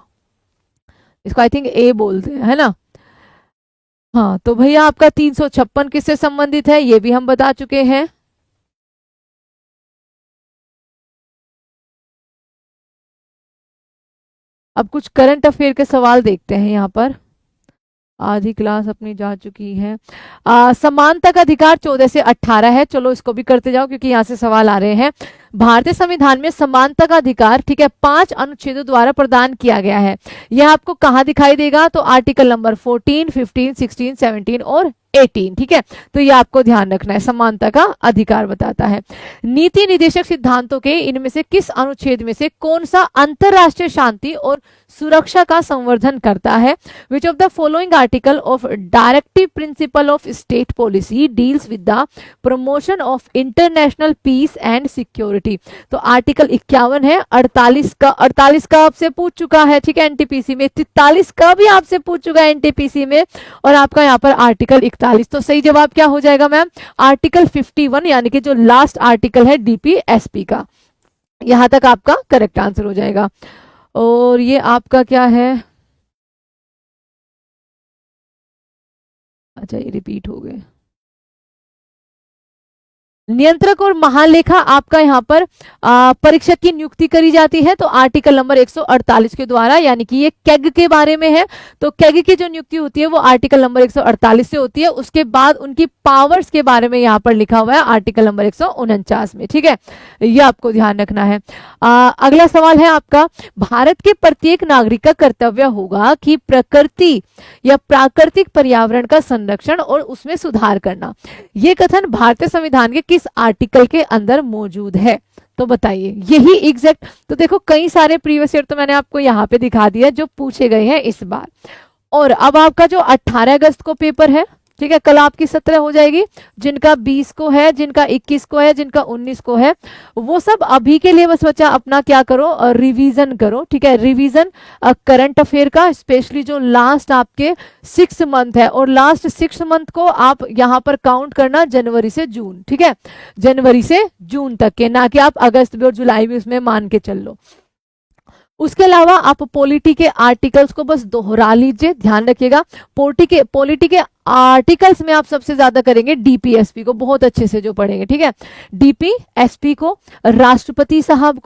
A: इसको आई थिंक ए बोलते हैं, है ना। हाँ, तो भैया आपका 356 किससे संबंधित है, ये भी हम बता चुके हैं। अब कुछ करंट अफेयर के सवाल देखते हैं यहाँ पर। आधी क्लास अपनी जा चुकी है। समानता का अधिकार 14 से 18 है, चलो इसको भी करते जाओ क्योंकि यहाँ से सवाल आ रहे हैं। भारतीय संविधान में समानता का अधिकार, ठीक है, 5 अनुच्छेदों द्वारा प्रदान किया गया है। यह आपको कहाँ दिखाई देगा? तो आर्टिकल नंबर 14, 15, 16, 17 और 18, ठीक है। तो ये आपको ध्यान रखना है, समानता का अधिकार बताता है। नीति निर्देशक सिद्धांतों के इनमें से किस अनुच्छेद में से कौन सा अंतरराष्ट्रीय शांति और सुरक्षा का संवर्धन करता है? Which of the following article of directive principle of state policy deals with the promotion of international peace and security? तो आर्टिकल 51 है, 48 का आपसे पूछ चुका है, ठीक है, एनटीपीसी में। 43 का भी आपसे पूछ चुका है एनटीपीसी में, और आपका यहाँ पर आर्टिकल 41। तो सही जवाब क्या हो जाएगा मैम? आर्टिकल 51, यानी कि जो लास्ट आर्टिकल है डीपीएसपी का। यहां तक आपका करेक्ट आंसर हो जाएगा। और ये आपका क्या है? अच्छा, ये रिपीट हो गए। नियंत्रक और महालेखा आपका यहाँ पर परीक्षक की नियुक्ति करी जाती है, तो आर्टिकल नंबर 148 के द्वारा, यानी कि ये कैग के बारे में है। तो कैग की जो नियुक्ति होती है वो आर्टिकल नंबर 148 से होती है। उसके बाद उनकी पावर्स के बारे में यहाँ पर लिखा हुआ है आर्टिकल नंबर 149 में, ठीक है, ये आपको ध्यान रखना है। अगला सवाल है आपका, भारत के प्रत्येक नागरिक का कर्तव्य होगा कि प्रकृति या प्राकृतिक पर्यावरण का संरक्षण और उसमें सुधार करना। ये कथन भारतीय संविधान के किस आर्टिकल के अंदर मौजूद है? तो बताइए, यही एग्जैक्ट। तो देखो कई सारे प्रीवियस ईयर तो मैंने आपको यहाँ पे दिखा दिया जो पूछे गए हैं इस बार। और अब आपका जो 18 अगस्त को पेपर है, ठीक है, कल आपकी 17 हो जाएगी, जिनका 20 को है, जिनका 21 को है, जिनका 19 को है, वो सब अभी के लिए बस बच्चा अपना क्या करो, रिवीजन करो, ठीक है, रिवीजन करंट अफेयर का, स्पेशली जो लास्ट आपके 6 मंथ है, और लास्ट 6 मंथ को आप यहाँ पर काउंट करना जनवरी से जून, ठीक है, जनवरी से जून तक के, ना कि आप अगस्त भी और जुलाई भी उसमें मान के चल लो। उसके अलावा आप पॉलिटी के आर्टिकल्स को बस दोहरा लीजिए, ध्यान रखिएगा। पॉलिटी के आर्टिकल्स में आप सबसे ज्यादा करेंगे डीपीएसपी को, बहुत अच्छे से जो पढ़ेंगे, ठीक है, डीपीएसपी को, राष्ट्रपति साहब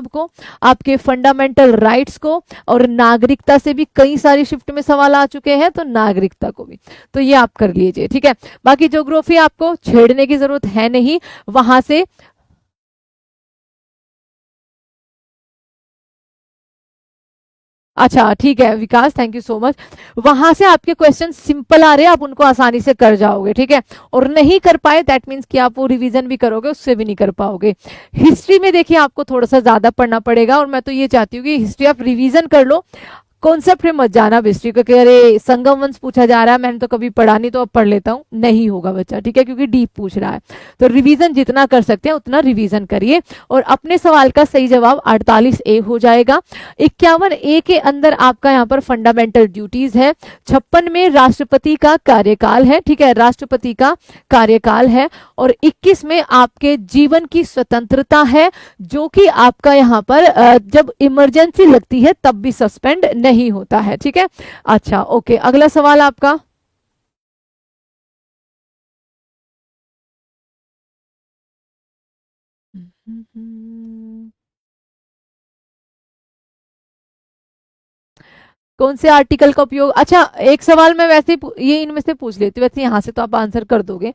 A: को, आपके फंडामेंटल राइट्स को, और नागरिकता से भी कई सारी शिफ्ट में सवाल आ चुके हैं, तो नागरिकता को भी, तो ये आप कर लीजिए, ठीक है। बाकी ज्योग्राफी आपको छेड़ने की जरूरत है नहीं, वहां से अच्छा ठीक है विकास, थैंक यू सो मच। वहां से आपके क्वेश्चन सिंपल आ रहे हैं, आप उनको आसानी से कर जाओगे, ठीक है। और नहीं कर पाए दैट मीन्स कि आप वो रिवीजन भी करोगे, उससे भी नहीं कर पाओगे। हिस्ट्री में देखिए आपको थोड़ा सा ज्यादा पढ़ना पड़ेगा, और मैं तो ये चाहती हूँ कि हिस्ट्री आप रिवीजन कर लो, कॉन्सेप्ट में मत जाना बिस्ट्री को कि अरे संगम वंश पूछा जा रहा है, मैंने तो कभी पढ़ा नहीं तो अब पढ़ लेता हूँ, नहीं होगा बच्चा, ठीक है, क्योंकि डीप पूछ रहा है। तो रिवीजन जितना कर सकते हैं उतना रिवीजन करिए, और अपने सवाल का सही जवाब 48A हो जाएगा। 51A के अंदर आपका यहाँ पर फंडामेंटल ड्यूटीज है। 56 में राष्ट्रपति का कार्यकाल है, ठीक है, राष्ट्रपति का कार्यकाल है। और 21 में आपके जीवन की स्वतंत्रता है, जो कि आपका यहाँ पर जब इमरजेंसी लगती है तब भी सस्पेंड नहीं होता है, ठीक है। अच्छा ओके, अगला सवाल आपका। कौन से आर्टिकल का उपयोग, अच्छा एक सवाल मैं वैसे ये इनमें से पूछ लेती हूँ, वैसे यहां से तो आप आंसर कर दोगे।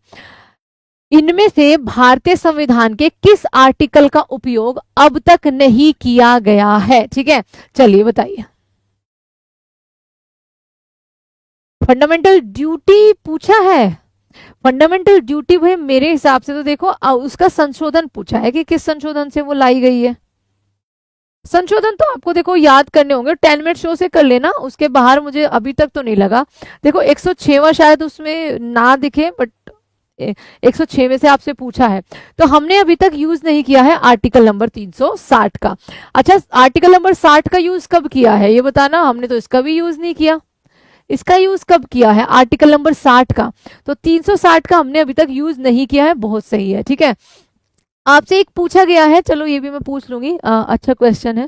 A: इनमें से भारतीय संविधान के किस आर्टिकल का उपयोग अब तक नहीं किया गया है, ठीक है, चलिए बताइए। फंडामेंटल ड्यूटी पूछा है, फंडामेंटल ड्यूटी भाई मेरे हिसाब से तो देखो उसका संशोधन पूछा है कि किस संशोधन से वो लाई गई है। संशोधन तो आपको देखो याद करने होंगे, 10 मिनट शो से कर लेना, उसके बाहर मुझे अभी तक तो नहीं लगा। देखो 106वां शायद उसमें ना दिखे, बट 106 में से आपसे पूछा है, तो हमने अभी तक यूज नहीं किया है आर्टिकल नंबर 360 का। अच्छा आर्टिकल नंबर 60 का यूज कब किया है ये बताना, हमने तो इसका भी यूज नहीं किया। इसका यूज कब किया है आर्टिकल नंबर 60 का, तो 360 का हमने अभी तक यूज नहीं किया है, बहुत सही है, ठीक है। आपसे एक पूछा गया है, चलो ये भी मैं पूछ लूंगी, अच्छा क्वेश्चन है।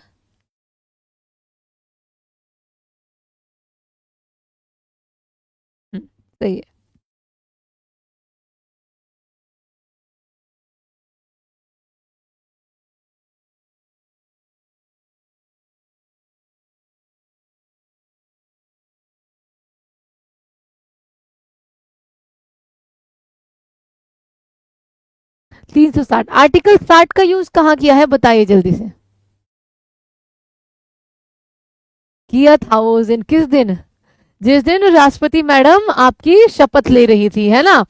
A: सही है। 360 आर्टिकल 60 का यूज कहाँ किया है बताइए जल्दी से। किया था वो उस दिन, किस दिन, जिस दिन राष्ट्रपति मैडम आपकी शपथ ले रही थी, है ना।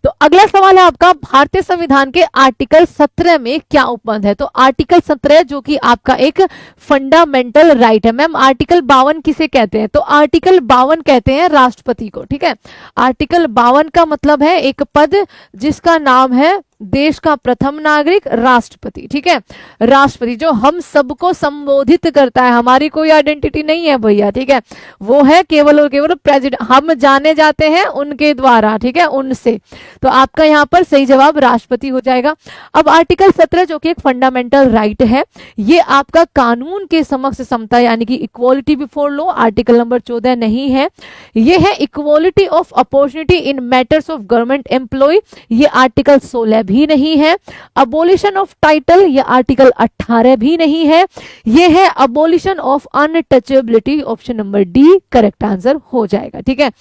A: तो अगला सवाल है आपका, भारतीय संविधान के आर्टिकल 17 में क्या उपबंध है। तो आर्टिकल 17 जो कि आपका एक फंडामेंटल राइट है। मैम आर्टिकल 52 किसे कहते हैं, तो आर्टिकल 52 कहते हैं राष्ट्रपति को, ठीक है। आर्टिकल 52 का मतलब है एक पद जिसका नाम है देश का प्रथम नागरिक राष्ट्रपति, ठीक है। राष्ट्रपति जो हम सबको संबोधित करता है, हमारी कोई आइडेंटिटी नहीं है भैया, ठीक है, वो है केवल और केवल प्रेसिडेंट, हम जाने जाते हैं उनके द्वारा, ठीक है, उनसे। तो आपका यहाँ पर सही जवाब राष्ट्रपति हो जाएगा। अब आर्टिकल 17 जो कि एक फंडामेंटल राइट है, ये आपका कानून के समक्ष समता यानी कि equality before law, article number 14 नहीं है। ये है equality of opportunity in matters of government employ, ये आर्टिकल 16 भी नहीं है। अबोलिशन ऑफ टाइटल, ये आर्टिकल 18 भी नहीं है। ये है abolition of untouchability, option number D correct answer हो जाएगा, ठीक है।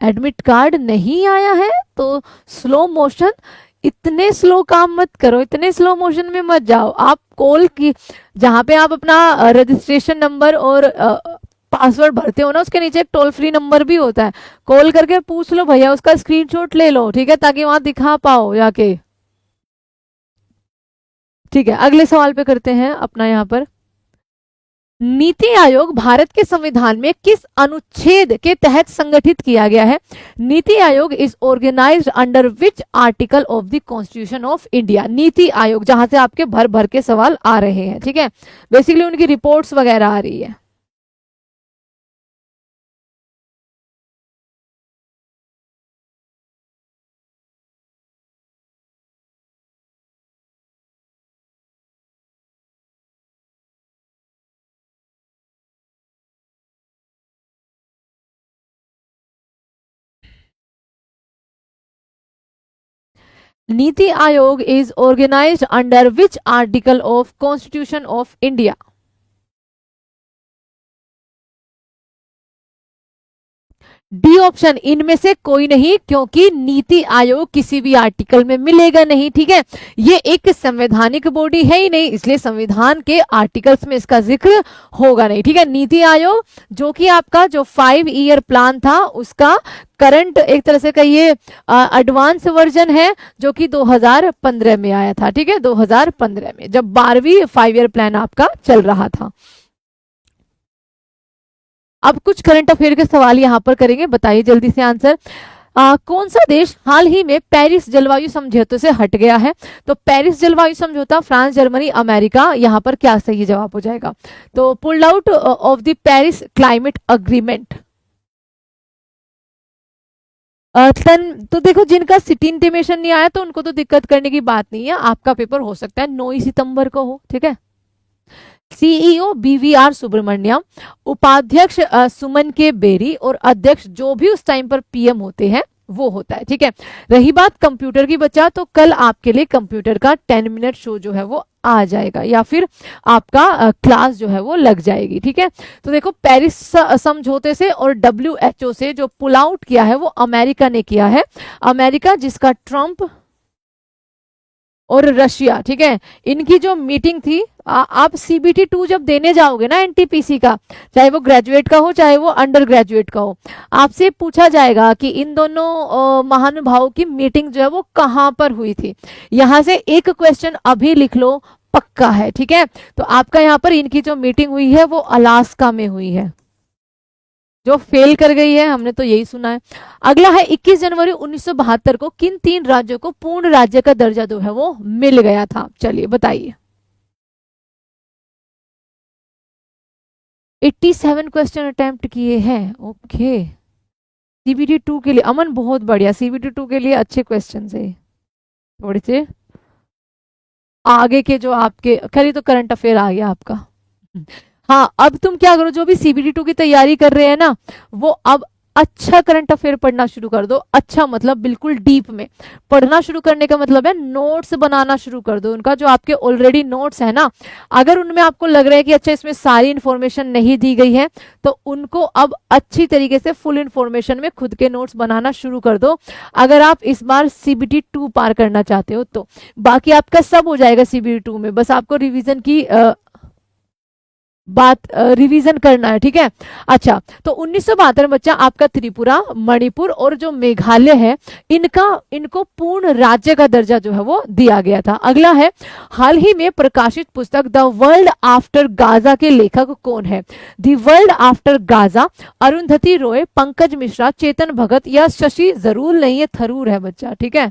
A: एडमिट कार्ड नहीं आया है तो स्लो मोशन, इतने स्लो काम मत करो, इतने स्लो मोशन में मत जाओ। आप कॉल की जहां पे आप अपना रजिस्ट्रेशन नंबर और पासवर्ड भरते हो ना, उसके नीचे एक टोल फ्री नंबर भी होता है, कॉल करके पूछ लो भैया, उसका स्क्रीनशॉट ले लो, ठीक है, ताकि वहां दिखा पाओ जाके, ठीक है। अगले सवाल पे करते हैं अपना यहाँ पर, नीति आयोग भारत के संविधान में किस अनुच्छेद के तहत संगठित किया गया है। NITI Aayog is organized under which article of the constitution of India. NITI Aayog जहां से आपके भर भर के सवाल आ रहे हैं, ठीक है, बेसिकली उनकी रिपोर्ट्स वगैरह आ रही है। NITI Aayog is organized under which article of constitution of India. D option, इनमें से कोई नहीं, क्योंकि नीति आयोग किसी भी आर्टिकल में मिलेगा नहीं, ठीक है। ये एक संवैधानिक बॉडी है ही नहीं, इसलिए संविधान के आर्टिकल्स में इसका जिक्र होगा नहीं, ठीक है। नीति आयोग जो कि आपका जो 5 ईयर प्लान था उसका करंट एक तरह से कहिए एडवांस वर्जन है, जो कि 2015 में आया था, ठीक है, 2015 में जब 12वीं 5 ईयर प्लान आपका चल रहा था। अब कुछ करंट अफेयर के सवाल यहाँ पर करेंगे, बताइए जल्दी से आंसर। कौन सा देश हाल ही में पेरिस जलवायु समझौते से हट गया है? तो पेरिस जलवायु समझौता फ्रांस, जर्मनी, अमेरिका, यहाँ पर क्या सही जवाब हो जाएगा? तो pulled out of the Paris climate agreement. तो देखो, जिनका सिटी इंटीमेशन नहीं आया तो उनको तो दिक्कत करने की बात नहीं है, आपका पेपर हो सकता है 9 सितंबर को हो, ठीक है। सीईओ बीवीआर सुब्रमण्यम, उपाध्यक्ष सुमन के बेरी और अध्यक्ष जो भी उस टाइम पर पीएम होते हैं वो होता है, ठीक है। रही बात कंप्यूटर की बच्चा, तो कल आपके लिए कंप्यूटर का 10 मिनट शो जो है वो आ जाएगा, या फिर आपका क्लास जो है वो लग जाएगी, ठीक है। तो देखो, पेरिस समझौते से और डब्ल्यूएचओ से जो पुल आउट किया है वो अमेरिका ने किया है। अमेरिका, जिसका ट्रंप और रशिया, ठीक है, इनकी जो मीटिंग थी, आप सीबीटी 2 जब देने जाओगे ना एनटीपीसी का, चाहे वो ग्रेजुएट का हो चाहे वो अंडर ग्रेजुएट का हो, आपसे पूछा जाएगा कि इन दोनों महानुभावों की मीटिंग जो है वो कहाँ पर हुई थी। यहां से एक क्वेश्चन अभी लिख लो, पक्का है, ठीक है। तो आपका यहाँ पर इनकी जो मीटिंग हुई है वो अलास्का में हुई है, जो फेल कर गई है, हमने तो यही सुना है। अगला है 21 जनवरी 1972 को किन 3 राज्यों को पूर्ण राज्य का दर्जा जो है वो मिल गया था? चलिए बताइए। 87 क्वेश्चन अटेम्प्ट किए हैं, ओके। सीबीटी 2 के लिए अमन बहुत बढ़िया, सीबीटी 2 के लिए अच्छे क्वेश्चन है, थोड़े से आगे के जो आपके, खैर तो करंट अफेयर आ गया आपका। हाँ, अब तुम क्या करो, जो भी सीबीटी 2 की तैयारी कर रहे हैं ना, वो अब अच्छा करंट अफेयर पढ़ना शुरू कर दो। अच्छा मतलब बिल्कुल डीप में पढ़ना शुरू करने का मतलब है नोट्स बनाना शुरू कर दो उनका, जो आपके ऑलरेडी नोट्स है ना, अगर उनमें आपको लग रहा है कि अच्छा इसमें सारी इंफॉर्मेशन नहीं दी गई है, तो उनको अब अच्छी तरीके से फुल इंफॉर्मेशन में खुद के नोट्स बनाना शुरू कर दो, अगर आप इस बार सीबीटी 2 पार करना चाहते हो तो। बाकी आपका सब हो जाएगा सीबीटी 2 में, बस आपको रिवीजन की रिवीजन करना है, ठीक है। अच्छा, तो 1972 बच्चा आपका त्रिपुरा, मणिपुर और जो मेघालय है, इनको पूर्ण राज्य का दर्जा जो है वो दिया गया था। अगला है, हाल ही में प्रकाशित पुस्तक द वर्ल्ड आफ्टर गाजा के लेखक कौन है? The world after Gaza, Arundhati Roy, Pankaj Mishra, Chetan Bhagat या शशि जरूर नहीं है, थरूर है बच्चा, ठीक है,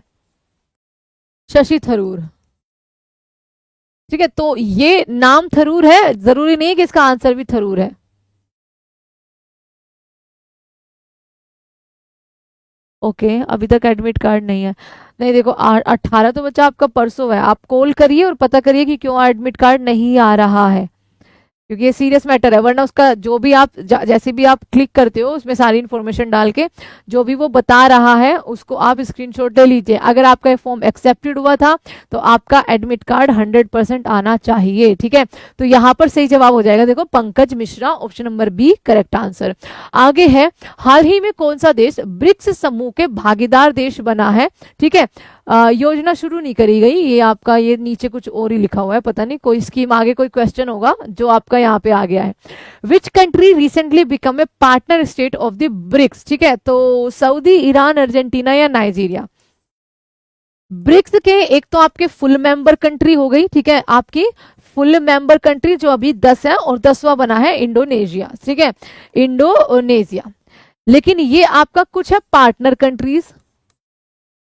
A: शशि थरूर, ठीक है। तो ये नाम थरूर है, जरूरी नहीं है कि इसका आंसर भी थरूर है। ओके, अभी तक एडमिट कार्ड नहीं है। नहीं देखो, 18 तो बच्चा आपका परसों है, आप कॉल करिए और पता करिए कि क्यों एडमिट कार्ड नहीं आ रहा है, क्योंकि ये सीरियस मैटर है। वरना उसका जो भी आप जैसे भी आप क्लिक करते हो उसमें सारी इन्फॉर्मेशन डाल के जो भी वो बता रहा है उसको आप स्क्रीनशॉट ले लीजिए। अगर आपका ये फॉर्म एक्सेप्टेड हुआ था तो आपका एडमिट कार्ड 100% आना चाहिए, ठीक है। तो यहाँ पर सही जवाब हो जाएगा, देखो Pankaj Mishra, option number B correct answer. आगे है, हाल ही में कौन सा देश ब्रिक्स समूह के भागीदार देश बना है? ठीक है, योजना शुरू नहीं करी गई, ये आपका ये नीचे कुछ और ही लिखा हुआ है, पता नहीं कोई स्कीम, आगे कोई क्वेश्चन होगा जो आपका यहाँ पे आ गया है। Which country recently become a partner state of the BRICS? ठीक है, तो सऊदी, ईरान, अर्जेंटीना या नाइजीरिया? ब्रिक्स के एक तो आपके फुल मेंबर कंट्री हो गई, ठीक है, आपकी फुल मेंबर कंट्री जो अभी 10 है, और 10वां बना है इंडोनेशिया, ठीक है, इंडोनेशिया। लेकिन ये आपका कुछ है पार्टनर कंट्रीज।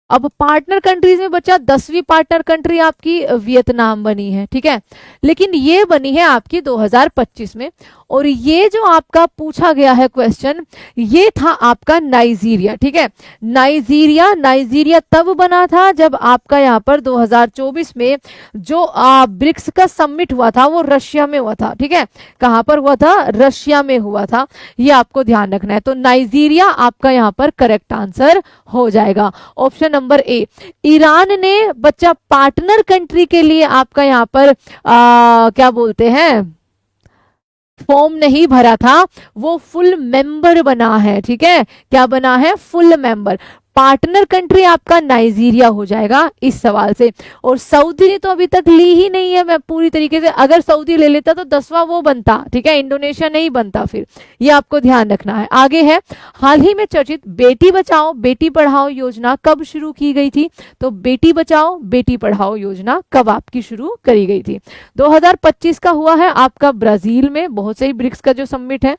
A: अब पार्टनर कंट्रीज में बच्चा 10वीं पार्टनर कंट्री आपकी वियतनाम बनी है, ठीक है, लेकिन ये बनी है आपकी 2025 में। और ये जो आपका पूछा गया है क्वेश्चन, ये था आपका नाइजीरिया, ठीक है। नाइजीरिया तब बना था जब आपका यहाँ पर 2024 में जो ब्रिक्स का समिट हुआ था वो रशिया में हुआ था, ठीक है। कहाँ पर हुआ था? रशिया में हुआ था, ये आपको ध्यान रखना है। तो नाइजीरिया आपका यहाँ पर करेक्ट आंसर हो जाएगा, ऑप्शन नंबर ए। ईरान ने बच्चा पार्टनर कंट्री के लिए आपका यहाँ पर क्या बोलते हैं, फॉर्म नहीं भरा था, वो फुल मेंबर बना है, ठीक है। क्या बना है? Full member. पार्टनर कंट्री आपका नाइजीरिया हो जाएगा इस सवाल से। और सऊदी ने तो अभी तक ली ही नहीं है, मैं पूरी तरीके से, अगर सऊदी ले लेता तो 10वां वो बनता, ठीक है, इंडोनेशिया नहीं बनता फिर, ये आपको ध्यान रखना है। आगे है, हाल ही में चर्चित बेटी बचाओ बेटी पढ़ाओ योजना कब शुरू की गई थी? तो बेटी बचाओ बेटी पढ़ाओ योजना कब आपकी शुरू करी गई थी? 2025 का हुआ है आपका ब्राजील में, बहुत सही, ब्रिक्स का जो समिट है।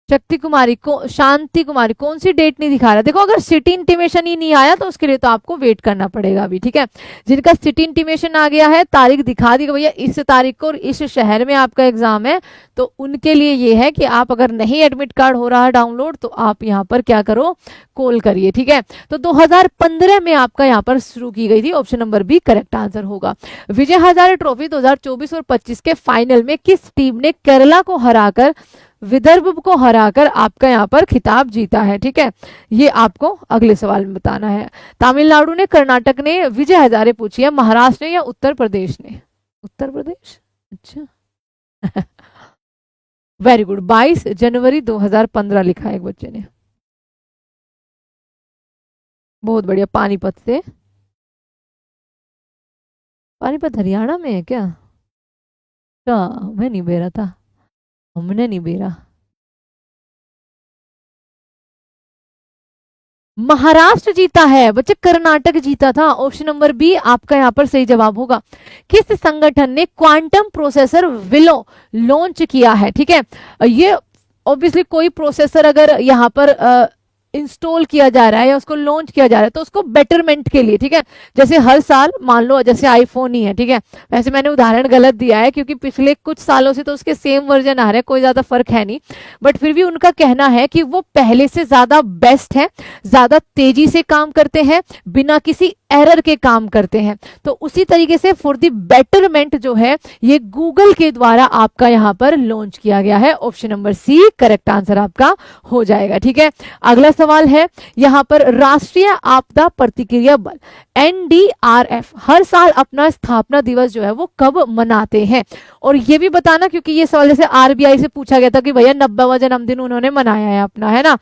A: शक्ति कुमारी को, शांति कुमारी, कौन सी डेट नहीं दिखा रहा? देखो अगर सिटी इंटीमेशन ही नहीं आया तो उसके लिए तो आपको वेट करना पड़ेगा अभी, ठीक है। जिनका सिटी इंटीमेशन आ गया है, तारीख दिखा दी भैया इस तारीख को और इस शहर में आपका एग्जाम है, तो उनके लिए ये है कि आप अगर नहीं एडमिट कार्ड हो रहा है डाउनलोड तो आप यहाँ पर क्या करो, कॉल करिए, ठीक है। तो 2015 में आपका यहाँ पर शुरू की गई थी, option number B correct answer होगा। विजय हजारे ट्रॉफी 2024 और 25 के फाइनल में किस टीम ने केरला को हराकर, विदर्भ को हराकर आपका यहाँ पर खिताब जीता है, ठीक है। ये आपको अगले सवाल में बताना है। तमिलनाडु ने, कर्नाटक ने, विजय हजारे पूछी है, महाराष्ट्र ने या उत्तर प्रदेश ने? उत्तर प्रदेश, अच्छा। वेरी गुड, 22 जनवरी 2015 लिखा है एक बच्चे ने, बहुत बढ़िया। पानीपत से, पानीपत हरियाणा में है क्या? अच्छा, मैं नहीं बेरा था, हमने नहीं बेरा। महाराष्ट्र जीता है बच्चे, कर्नाटक जीता था। ऑप्शन नंबर बी आपका यहाँ पर सही जवाब होगा। किस संगठन ने क्वांटम प्रोसेसर विलो लॉन्च किया है, ठीक है। ये ऑब्वियसली कोई प्रोसेसर अगर यहाँ पर इंस्टॉल किया जा रहा है या उसको लॉन्च किया जा रहा है तो उसको बेटरमेंट के लिए, ठीक है। जैसे हर साल मान लो जैसे आईफोन ही है, ठीक है। वैसे मैंने उदाहरण गलत दिया है क्योंकि पिछले कुछ सालों से तो उसके सेम वर्जन आ रहे हैं, कोई ज्यादा फर्क है नहीं, बट फिर भी उनका कहना है कि वो पहले से ज्यादा बेस्ट है, ज्यादा तेजी से काम करते हैं, बिना किसी एरर के काम करते हैं। तो उसी तरीके से फॉर द बेटरमेंट जो है ये गूगल के द्वारा आपका यहाँ पर लॉन्च किया गया है। Option number C correct answer आपका हो जाएगा, ठीक है। अगला सवाल है यहाँ पर, राष्ट्रीय आपदा प्रतिक्रिया बल एनडीआरएफ हर साल अपना स्थापना दिवस जो है वो कब मनाते हैं? और ये भी बताना क्योंकि ये सवाल जैसे आरबीआई से पूछा गया था कि भैया 90वां जन्मदिन उन्होंने मनाया है अपना, है ना।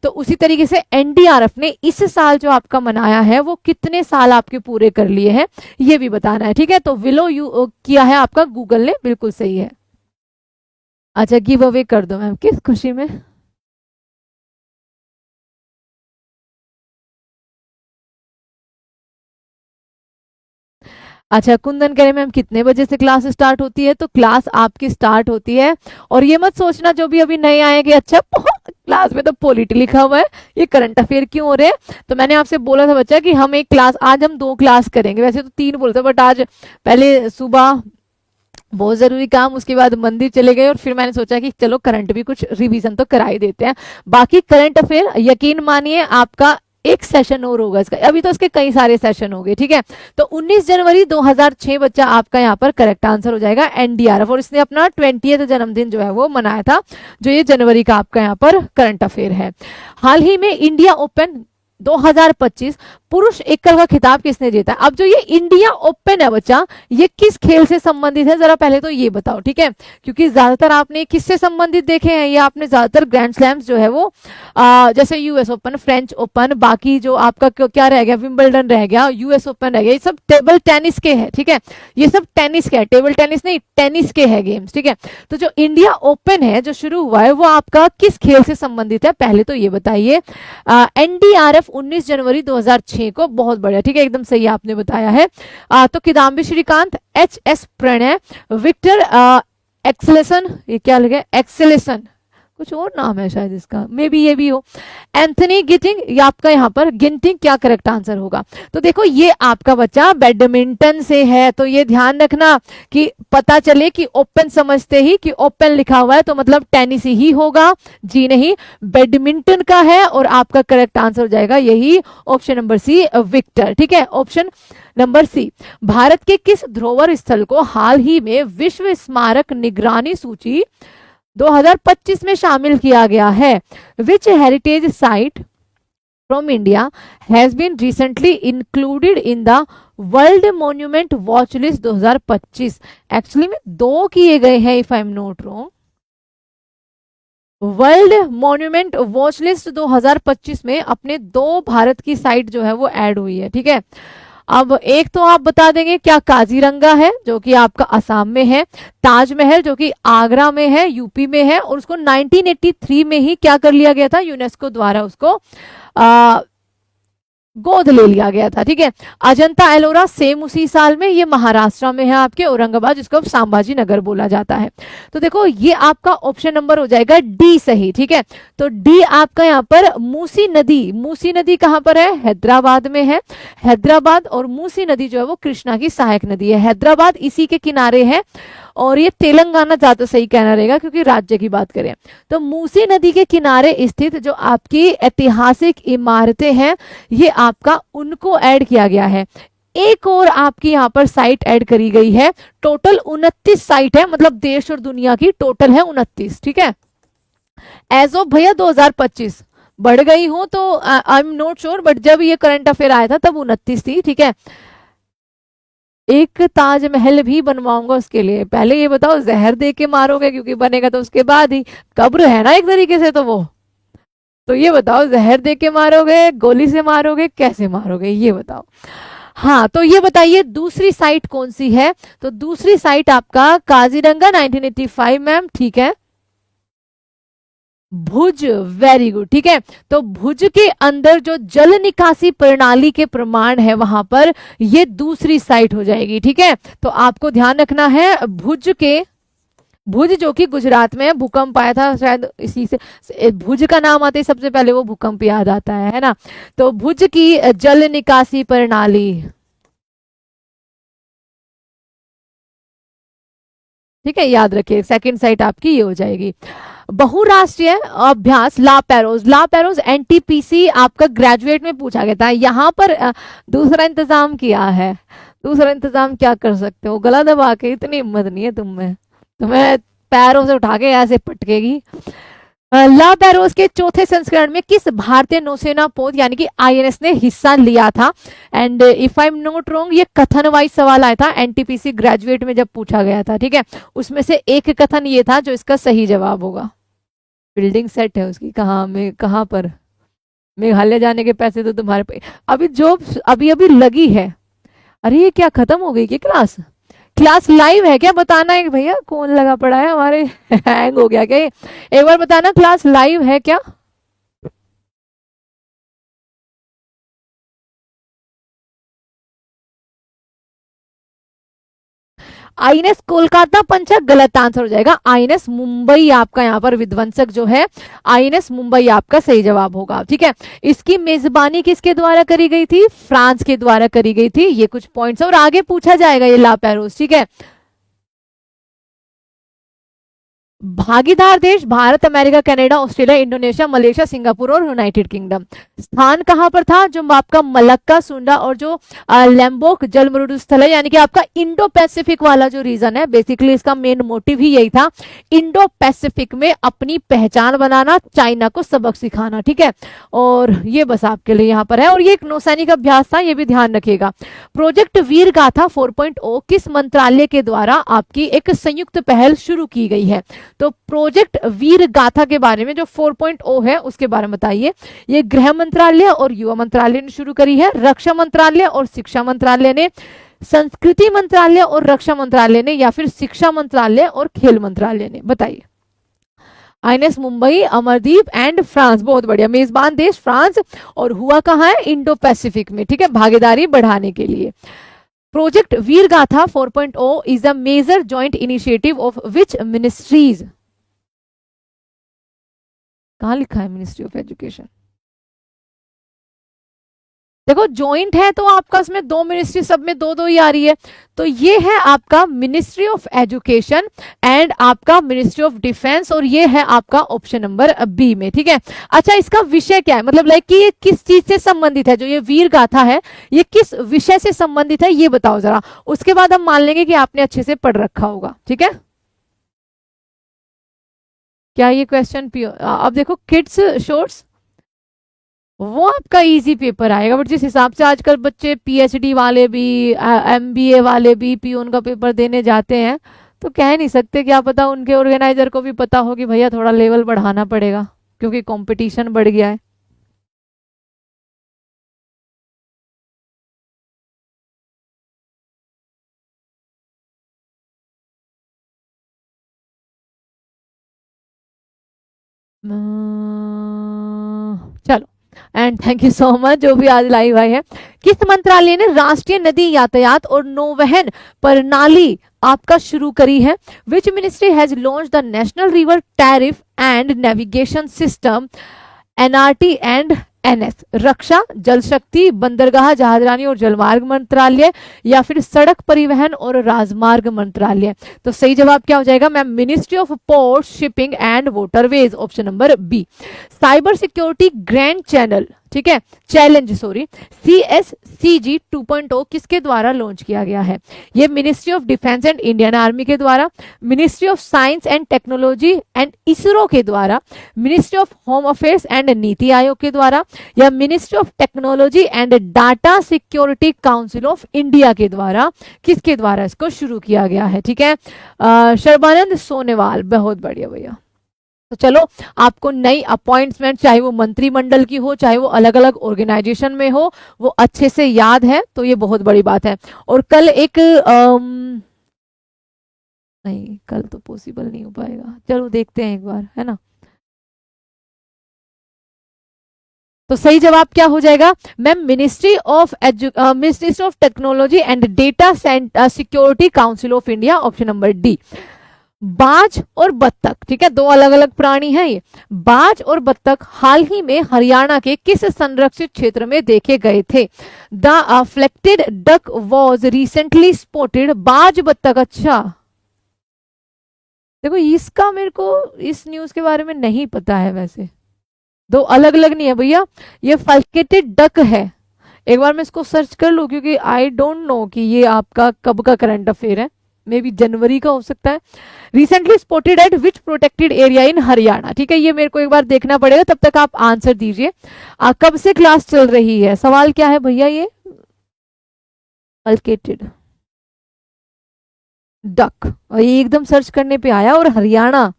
A: तो उसी तरीके से एनडीआरएफ ने इस साल जो आपका मनाया है वो कितने साल आपके पूरे कर लिए हैं ये भी बताना है, ठीक है। तो विलो यू किया है आपका गूगल ने, बिल्कुल सही है। अच्छा, गिव अवे कर दो मैम, किस खुशी में? अच्छा, कुंदन कह रहे मैम कितने बजे से क्लास स्टार्ट होती है? तो क्लास आपकी स्टार्ट होती है, और ये मत सोचना जो भी अभी नए आएंगे अच्छा क्लास में तो पॉलिटी लिखा हुआ है, ये करंट अफेयर क्यों हो रहे हैं? तो मैंने आपसे बोला था बच्चा कि हम एक क्लास, आज हम 2 क्लास करेंगे, वैसे तो 3 बोलते बट आज पहले सुबह बहुत जरूरी काम, उसके बाद मंदिर चले गए और फिर मैंने सोचा कि चलो करंट भी कुछ रिवीजन तो करा ही देते हैं। बाकी करंट अफेयर यकीन मानिए आपका एक सेशन और होगा इसका, अभी तो इसके कई सारे सेशन हो गए, ठीक है। तो 19 जनवरी 2006 बच्चा आपका यहाँ पर करेक्ट आंसर हो जाएगा एनडीआरएफ, और इसने अपना 20th जन्मदिन जो है वो मनाया था, जो ये जनवरी का आपका यहाँ पर करंट अफेयर है। हाल ही में इंडिया ओपन 2025 पुरुष एकल का खिताब किसने जीता? अब जो ये इंडिया ओपन है बच्चा, ये किस खेल से संबंधित है जरा पहले तो ये बताओ, ठीक है। क्योंकि ज्यादातर आपने किससे संबंधित देखे हैं, ये आपने ज्यादातर ग्रैंड स्लैम्स जो है वो जैसे यूएस ओपन, फ्रेंच ओपन, बाकी जो आपका क्या रह गया, विंबलडन रह गया, यूएस ओपन रह गया, ये सब टेबल टेनिस के है, ठीक है। ये सब टेनिस के है, टेबल टेनिस नहीं, टेनिस के है गेम्स, ठीक है। तो जो इंडिया ओपन है जो शुरू हुआ है वो आपका किस खेल से संबंधित है पहले तो ये बताइए। एनडीआरएफ 19 जनवरी 2006 को, बहुत बढ़िया, ठीक है, एकदम सही आपने बताया है। तो Kidambi Srikanth, H S Prannoy, Viktor Axelsen, ये क्या लगे, एक्सेलेसन कुछ और नाम है शायद इसका, मे बी ये भी हो, एंथनी गिटिंग, ये आपका यहाँ पर गिंटिंग, क्या करेक्ट आंसर होगा? तो देखो ये आपका बच्चा बैडमिंटन से है, तो ये ध्यान रखना कि पता चले कि ओपन समझते ही कि ओपन लिखा हुआ है तो मतलब टेनिस ही होगा, जी नहीं, बैडमिंटन का है, और आपका करेक्ट आंसर हो जाएगा यही ऑप्शन नंबर सी विक्टर, ठीक है। ऑप्शन नंबर सी, भारत के किस धरोहर स्थल को हाल ही में विश्व स्मारक निगरानी सूची 2025 में शामिल किया गया है? Which heritage site from India has been recently included in the world monument watch list 2025? Actually में 2 किए गए हैं if I am not wrong. World monument watch list 2025 में अपने 2 भारत की साइट जो है वो ऐड हुई है, ठीक है। अब एक तो आप बता देंगे क्या, काजीरंगा है जो कि आपका असम में है, ताजमहल जो कि आगरा में है, यूपी में है, और उसको 1983 में ही क्या कर लिया गया था, यूनेस्को द्वारा उसको गोद ले लिया गया था, ठीक है। अजंता एलोरा सेम उसी साल में, ये महाराष्ट्र में है आपके औरंगाबाद, जिसको अब संभाजी नगर बोला जाता है। तो देखो ये आपका ऑप्शन नंबर हो जाएगा डी सही, ठीक है। तो डी आपका यहाँ पर मूसी नदी, मूसी नदी कहाँ पर है, हैदराबाद में है। हैदराबाद और मूसी नदी जो है वो कृष्णा की सहायक नदी है, हैदराबाद इसी के किनारे है, और ये तेलंगाना ज्यादा सही कहना रहेगा क्योंकि राज्य की बात करें। तो मूसी नदी के किनारे स्थित जो आपकी ऐतिहासिक इमारतें हैं, ये आपका उनको ऐड किया गया है। एक और आपकी यहाँ पर साइट ऐड करी गई है, टोटल 29 साइट है, मतलब देश और दुनिया की टोटल है 29, ठीक है। एज ऑफ भैया 2025, बढ़ गई हो तो आई एम नॉट श्योर, बट जब ये करंट अफेयर आया था तब 29 थी, ठीक है। एक ताजमहल भी बनवाऊंगा उसके लिए, पहले ये बताओ जहर दे के मारोगे, क्योंकि बनेगा तो उसके बाद ही, कब्र है ना एक तरीके से तो वो, तो ये बताओ जहर दे के मारोगे, गोली से मारोगे, कैसे मारोगे ये बताओ। हाँ तो ये बताइए दूसरी साइट कौन सी है, तो दूसरी साइट आपका काजीरंगा 1985 मैम, ठीक है। भुज, वेरी गुड, ठीक है। तो भुज के अंदर जो जल निकासी प्रणाली के प्रमाण है वहां पर, ये दूसरी साइट हो जाएगी, ठीक है। तो आपको ध्यान रखना है भुज के, भुज जो कि गुजरात में भूकंप आया था शायद, इसी से भुज का नाम आते ही सबसे पहले वो भूकंप याद आता है ना। तो भुज की जल निकासी प्रणाली, ठीक है, याद रखिए सेकंड साइट आपकी ये हो जाएगी। बहुराष्ट्रीय अभ्यास ला पैरोज, ला पैरोज एनटीपीसी आपका ग्रेजुएट में पूछा गया था, यहाँ पर दूसरा इंतजाम किया है। दूसरा इंतजाम क्या कर सकते हो, गला दबा के, इतनी हिम्मत नहीं है तुम में, तुम्हें पैरों से उठा के ऐसे पटकेगी। ला पैरोज के चौथे संस्करण में किस भारतीय नौसेना पोत यानी कि आईएनएस ने हिस्सा लिया था। And if I am not wrong, ये कथन वाइज सवाल आया था एनटीपीसी ग्रेजुएट में जब पूछा गया था, ठीक है। उसमें से एक कथन ये था जो इसका सही जवाब होगा। बिल्डिंग सेट है उसकी, कहाँ में, कहाँ पर, मेघालय जाने के पैसे तो तुम्हारे पे, अभी जॉब अभी अभी लगी है। अरे ये क्या खत्म हो गई क्या क्लास, क्लास लाइव है क्या, बताना है भैया, कौन लगा पड़ा है हमारे हैंग हो गया क्या ये? एक बार बताना क्लास लाइव है क्या। आईएनएस कोलकाता पंचक गलत आंसर हो जाएगा, आईएनएस मुंबई आपका यहाँ पर विध्वंसक जो है, आईएनएस मुंबई आपका सही जवाब होगा, ठीक है। इसकी मेजबानी किसके द्वारा करी गई थी, फ्रांस के द्वारा करी गई थी। ये कुछ पॉइंट्स और आगे पूछा जाएगा ये ला पैरोस, ठीक है। भागीदार देश Bharat, America, Canada, Australia, Indonesia, Malaysia, Singapore और यूनाइटेड किंगडम। स्थान कहां पर था, जो आपका मलक्का, सुंडा और जो लैम्बोक जल मृदु स्थल है, यानी कि आपका इंडो पैसिफिक वाला जो रीजन है, बेसिकली इसका मेन मोटिव ही यही था, इंडो पैसिफिक में अपनी पहचान बनाना, चाइना को सबक सिखाना, ठीक है। और ये बस आपके लिए यहाँ पर है, और ये एक नौसैनिक अभ्यास था, ये भी ध्यान रखिएगा। प्रोजेक्ट वीर गाथा 4.0 किस मंत्रालय के द्वारा आपकी एक संयुक्त पहल शुरू की गई है। तो प्रोजेक्ट वीर गाथा के बारे में जो 4.0 है उसके बारे में बताइए। ये गृह मंत्रालय और युवा मंत्रालय ने शुरू करी है, रक्षा मंत्रालय और शिक्षा मंत्रालय ने, संस्कृति मंत्रालय और रक्षा मंत्रालय ने, या फिर शिक्षा मंत्रालय और खेल मंत्रालय ने, बताइए। INS Mumbai, Amardeep and France, बहुत बढ़िया, मेजबान देश फ्रांस, और हुआ कहाँ है, इंडो पैसिफिक में, ठीक है, भागीदारी बढ़ाने के लिए। प्रोजेक्ट वीर गाथा 4.0 is a major joint initiative of which ministries, कहाँ लिखा है मिनिस्ट्री ऑफ एजुकेशन, देखो ज्वाइंट है तो आपका उसमें दो मिनिस्ट्री, सब में दो दो ही आ रही है, तो ये है आपका मिनिस्ट्री ऑफ एजुकेशन एंड आपका मिनिस्ट्री ऑफ डिफेंस, और ये है आपका ऑप्शन नंबर बी में, ठीक है। अच्छा इसका विषय क्या है, मतलब लाइक कि ये किस चीज से संबंधित है, जो ये वीर गाथा है ये किस विषय से संबंधित है, ये बताओ जरा, उसके बाद हम मान लेंगे कि आपने अच्छे से पढ़ रखा होगा, ठीक है। क्या ये क्वेश्चन अब देखो किड्स शॉर्ट्स, वो आपका इजी पेपर आएगा, बट जिस हिसाब से आजकल बच्चे पीएचडी वाले भी, एमबीए वाले भी पीओन का पेपर देने जाते हैं, तो कह नहीं सकते, क्या पता उनके ऑर्गेनाइजर को भी पता हो कि भैया थोड़ा लेवल बढ़ाना पड़ेगा क्योंकि कंपटीशन बढ़ गया है। चलो and thank you so much जो भी आज लाइव आए हैं। किस मंत्रालय ने राष्ट्रीय नदी यातायात और नौवहन प्रणाली आपका शुरू करी है? Which ministry has launch the national river tariff and navigation system NRT and NS? रक्षा, जल शक्ति, बंदरगाह, जहाजरानी और जलमार्ग मंत्रालय, या फिर सड़क परिवहन और राजमार्ग मंत्रालय? तो सही जवाब क्या हो जाएगा ma'am? Ministry of port, shipping and waterways, option number B. Cyber security grand channel, ठीक है, चैलेंज सॉरी, CSCG 2.0 किसके द्वारा लॉन्च किया गया है? ये ministry of defence and Indian army के द्वारा, ministry of science and technology and ISRO के द्वारा, ministry of home affairs and NITI Aayog के द्वारा, या ministry of technology and data security council of India के द्वारा? किसके द्वारा इसको शुरू किया गया है? ठीक है, शर्बानंद सोनेवाल, बहुत बढ़िया भैया। तो चलो, आपको नई अपॉइंटमेंट, चाहे वो मंत्रिमंडल की हो, चाहे वो अलग अलग ऑर्गेनाइजेशन में हो, वो अच्छे से याद है, तो ये बहुत बड़ी बात है। और कल एक नहीं, कल तो पॉसिबल नहीं हो पाएगा, चलो देखते हैं एक बार, है ना। तो सही जवाब क्या हो जाएगा ma'am? Ministry of technology and data security council of India, option number D. बाज और बत्तख, ठीक है, दो अलग अलग प्राणी हैं ये। बाज और बत्तख हाल ही में हरियाणा के किस संरक्षित क्षेत्र में देखे गए थे? The afflicted duck was recently spotted. बाज बत्तख, अच्छा देखो इसका मेरे को इस न्यूज के बारे में नहीं पता है, वैसे दो अलग अलग नहीं है भैया, ये फल्केटेड डक है। एक बार मैं इसको सर्च कर लूं, क्योंकि आई डोंट नो कि ये आपका कब का करंट अफेयर है, मे बी जनवरी का हो सकता है। Recently spotted eight which protected area in Haryana, ठीक है, ये मेरे को एक बार देखना पड़ेगा, तब तक आप आंसर दीजिए। कब से क्लास चल रही है? सवाल क्या है भैया? ये फल्केटेड डक, और ये एकदम सर्च करने पे आया, और हरियाणा,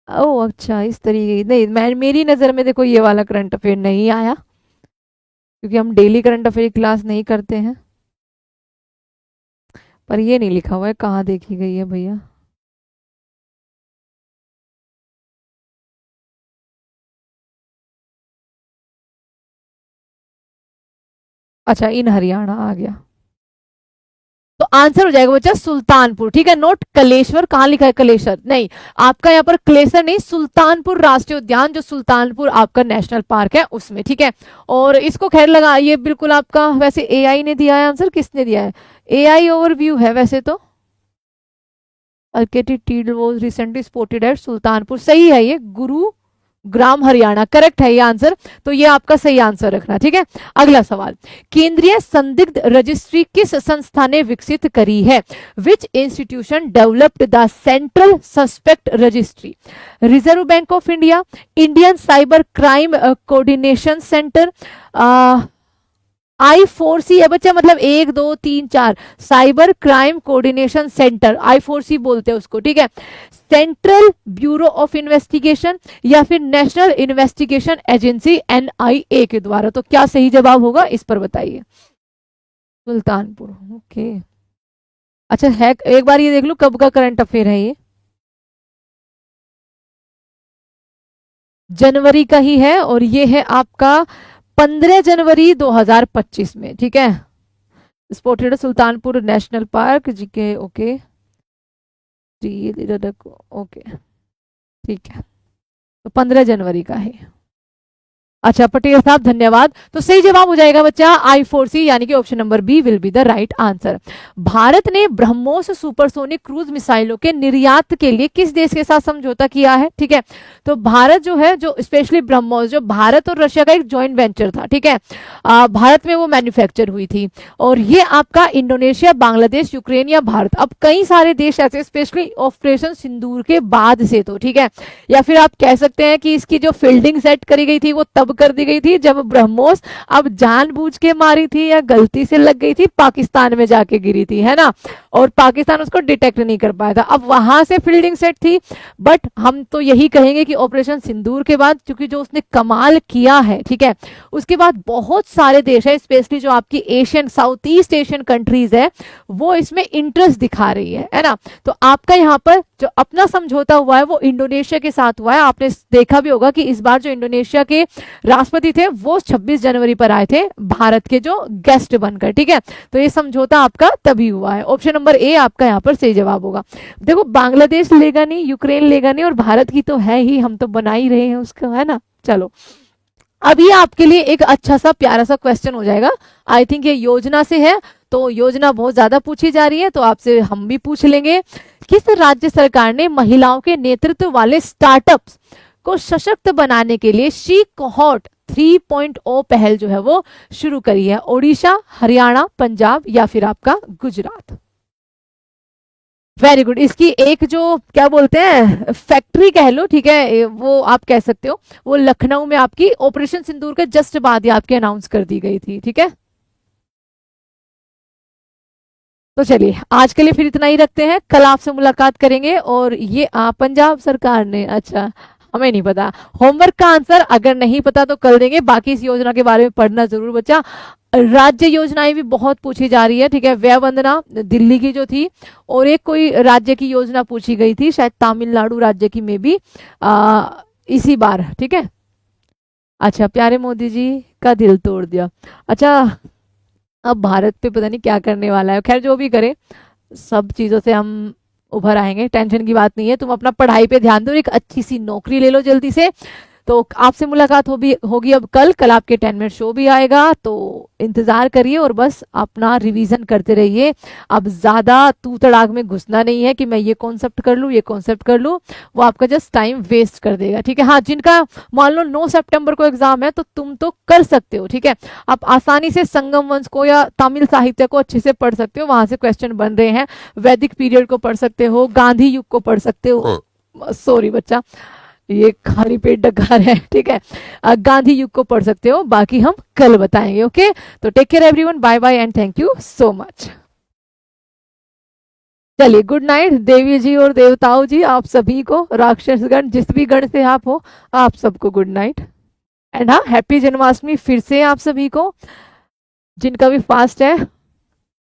A: ओह अच्छा, इस तरीके नहीं, मेरी नजर में देखो ये वाला करंट अफेयर नहीं आया, क्योंकि हम डेली करंट अफेयर क्लास नहीं करते हैं। पर ये नहीं लिखा हुआ है, कहाँ देखी गई है भैया? अच्छा, इन हरियाणा आ गया, तो आंसर हो जाएगा बच्चा सुल्तानपुर, ठीक है। नोट कलेश्वर, कहाँ लिखा है कलेश्वर? नहीं, आपका यहाँ पर कलेश्वर नहीं, सुल्तानपुर राष्ट्रीय उद्यान, जो सुल्तानपुर आपका नेशनल पार्क है उसमें, ठीक है। और इसको खैर लगा, ये बिल्कुल आपका वैसे एआई ने दिया है आंसर, किसने दिया है? एआई ओवरव्यू है वैसे तो। अल्केटी टीड was recently spotted at Sultanpur, सही है ये, गुरु ग्राम हरियाणा, करेक्ट है ये आंसर, तो ये आपका सही आंसर रखना, ठीक है। अगला सवाल, केंद्रीय संदिग्ध रजिस्ट्री किस संस्था ने विकसित करी है? विच institution developed the central suspect registry? Reserve bank of India, Indian cyber crime coordination centre, I4C है बच्चा, मतलब 1 2 3 4, cyber crime coordination centre, I4C बोलते हैं उसको, ठीक है। सेंट्रल ब्यूरो ऑफ इन्वेस्टिगेशन, या फिर नेशनल इन्वेस्टिगेशन एजेंसी NIA के द्वारा? तो क्या सही जवाब होगा इस पर बताइए? सुल्तानपुर, ओके। अच्छा है, एक बार ये देख लो कब का करंट अफेयर है ये? जनवरी का ही है, और ये है आपका 15 जनवरी 2025 में, ठीक है। Spotted Sultanpur national park, GK, okay okay, ठीक है, तो 15 जनवरी का है। अच्छा पटेल साहब धन्यवाद। तो सही जवाब हो जाएगा बच्चा I4C, यानी कि option number B will be the right answer. Bharat ने ब्रह्मोस सुपरसोनिक क्रूज मिसाइलों के निर्यात के लिए किस देश के साथ समझौता किया है? ठीक है, तो भारत जो है, जो स्पेशली ब्रह्मोस, जो भारत और रशिया का एक ज्वाइंट वेंचर था, ठीक है, भारत में वो मैन्युफैक्चर हुई थी, और ये आपका इंडोनेशिया, बांग्लादेश, यूक्रेन या भारत, अब कई सारे देश ऐसे, स्पेशली ऑपरेशन सिंदूर के बाद से, तो ठीक है, या फिर आप कह सकते हैं कि इसकी जो फील्डिंग सेट करी गई थी वो तब कर दी गई थी जब ब्रह्मोस अब जानबूझ के मारी थी या गलती से लग गई थी, पाकिस्तान में जाके गिरी थी, है ना, और पाकिस्तान उसको डिटेक्ट नहीं कर पाया था, अब वहां से फील्डिंग सेट थी। बट हम तो यही कहेंगे कि ऑपरेशन सिंदूर के बाद, क्योंकि जो उसने कमाल किया है, ठीक है, उसके बाद बहुत सारे देश है, स्पेशली जो आपकी Asian, south east Asian countries है, वो इसमें इंटरेस्ट दिखा रही है ना। तो आपका यहाँ पर जो अपना समझौता हुआ है वो इंडोनेशिया के साथ हुआ है। आपने देखा भी होगा कि इस बार जो इंडोनेशिया के राष्ट्रपति थे वो 26 जनवरी पर आए थे भारत के जो गेस्ट बनकर, ठीक है। तो ये समझौता आपका तभी हुआ है। ऑप्शन नंबर ए आपका यहाँ पर सही जवाब होगा। देखो बांग्लादेश लेगा नहीं, यूक्रेन लेगा नहीं, और भारत की तो है ही, हम तो बना ही रहे हैं उसका, है ना। चलो अब ये आपके लिए एक अच्छा सा प्यारा सा क्वेश्चन हो जाएगा। आई थिंक ये योजना से है, तो योजना बहुत ज्यादा पूछी जा रही है, तो आपसे हम भी पूछ लेंगे। किस राज्य सरकार ने महिलाओं के नेतृत्व वाले स्टार्टअप्स को सशक्त बनाने के लिए शी कोहॉर्ट 3.0 पहल जो है वो शुरू करी है? ओडिशा, हरियाणा, पंजाब या फिर आपका गुजरात? Very good. इसकी एक जो क्या बोलते हैं फैक्ट्री कह लो, ठीक है, वो आप कह सकते हो, वो लखनऊ में आपकी ऑपरेशन सिंदूर के जस्ट बाद ही आपकी अनाउंस कर दी गई थी, ठीक है। तो चलिए आज के लिए फिर इतना ही रखते हैं, कल आपसे मुलाकात करेंगे। और ये पंजाब सरकार ने, अच्छा हमें नहीं पता होमवर्क का आंसर, अगर नहीं पता तो कल देंगे। बाकी इस योजना के बारे में पढ़ना जरूर बच्चा। राज्य योजनाएं भी बहुत पूछी जा रही है, ठीक है। व्यय वंदना दिल्ली की जो थी, और एक कोई राज्य की योजना पूछी गई थी, शायद तमिलनाडु राज्य की में भी इसी बार, ठीक है। अच्छा, प्यारे मोदी जी का दिल तोड़ दिया। अच्छा, अब भारत पे पता नहीं क्या करने वाला है, खैर जो भी करे सब चीजों से हम उभर आएंगे, टेंशन की बात नहीं है। तुम अपना पढ़ाई पे ध्यान दो, एक अच्छी सी नौकरी ले लो जल्दी से। तो आपसे मुलाकात होगी अब कल आपके 10 मिनट शो भी आएगा, तो इंतजार करिए और बस अपना रिवीजन करते रहिए। अब ज्यादा तू तड़ाक में घुसना नहीं है कि मैं ये कॉन्सेप्ट कर लूँ, ये कॉन्सेप्ट कर लूँ, वो आपका जस्ट टाइम वेस्ट कर देगा, ठीक है। हाँ, जिनका मान लो 9 सितंबर को एग्जाम है तो तुम तो कर सकते हो, ठीक है। आप आसानी से संगम वंश को या तमिल साहित्य को अच्छे से पढ़ सकते हो, वहां से क्वेश्चन बन रहे हैं। वैदिक पीरियड को पढ़ सकते हो, गांधी युग को पढ़ सकते हो, सॉरी बच्चा ये खाली पेट डकार है, ठीक है। गांधी युग को पढ़ सकते हो, बाकी हम कल बताएंगे, ओके। तो take care everyone, bye bye and thank you so much. चलिए गुड नाइट देवी जी और देवताओं जी, आप सभी को, राक्षसगण जिस भी गण से आप हो, आप सबको गुड नाइट। एंड हाँ, हैप्पी जन्माष्टमी फिर से आप सभी को, जिनका भी फास्ट है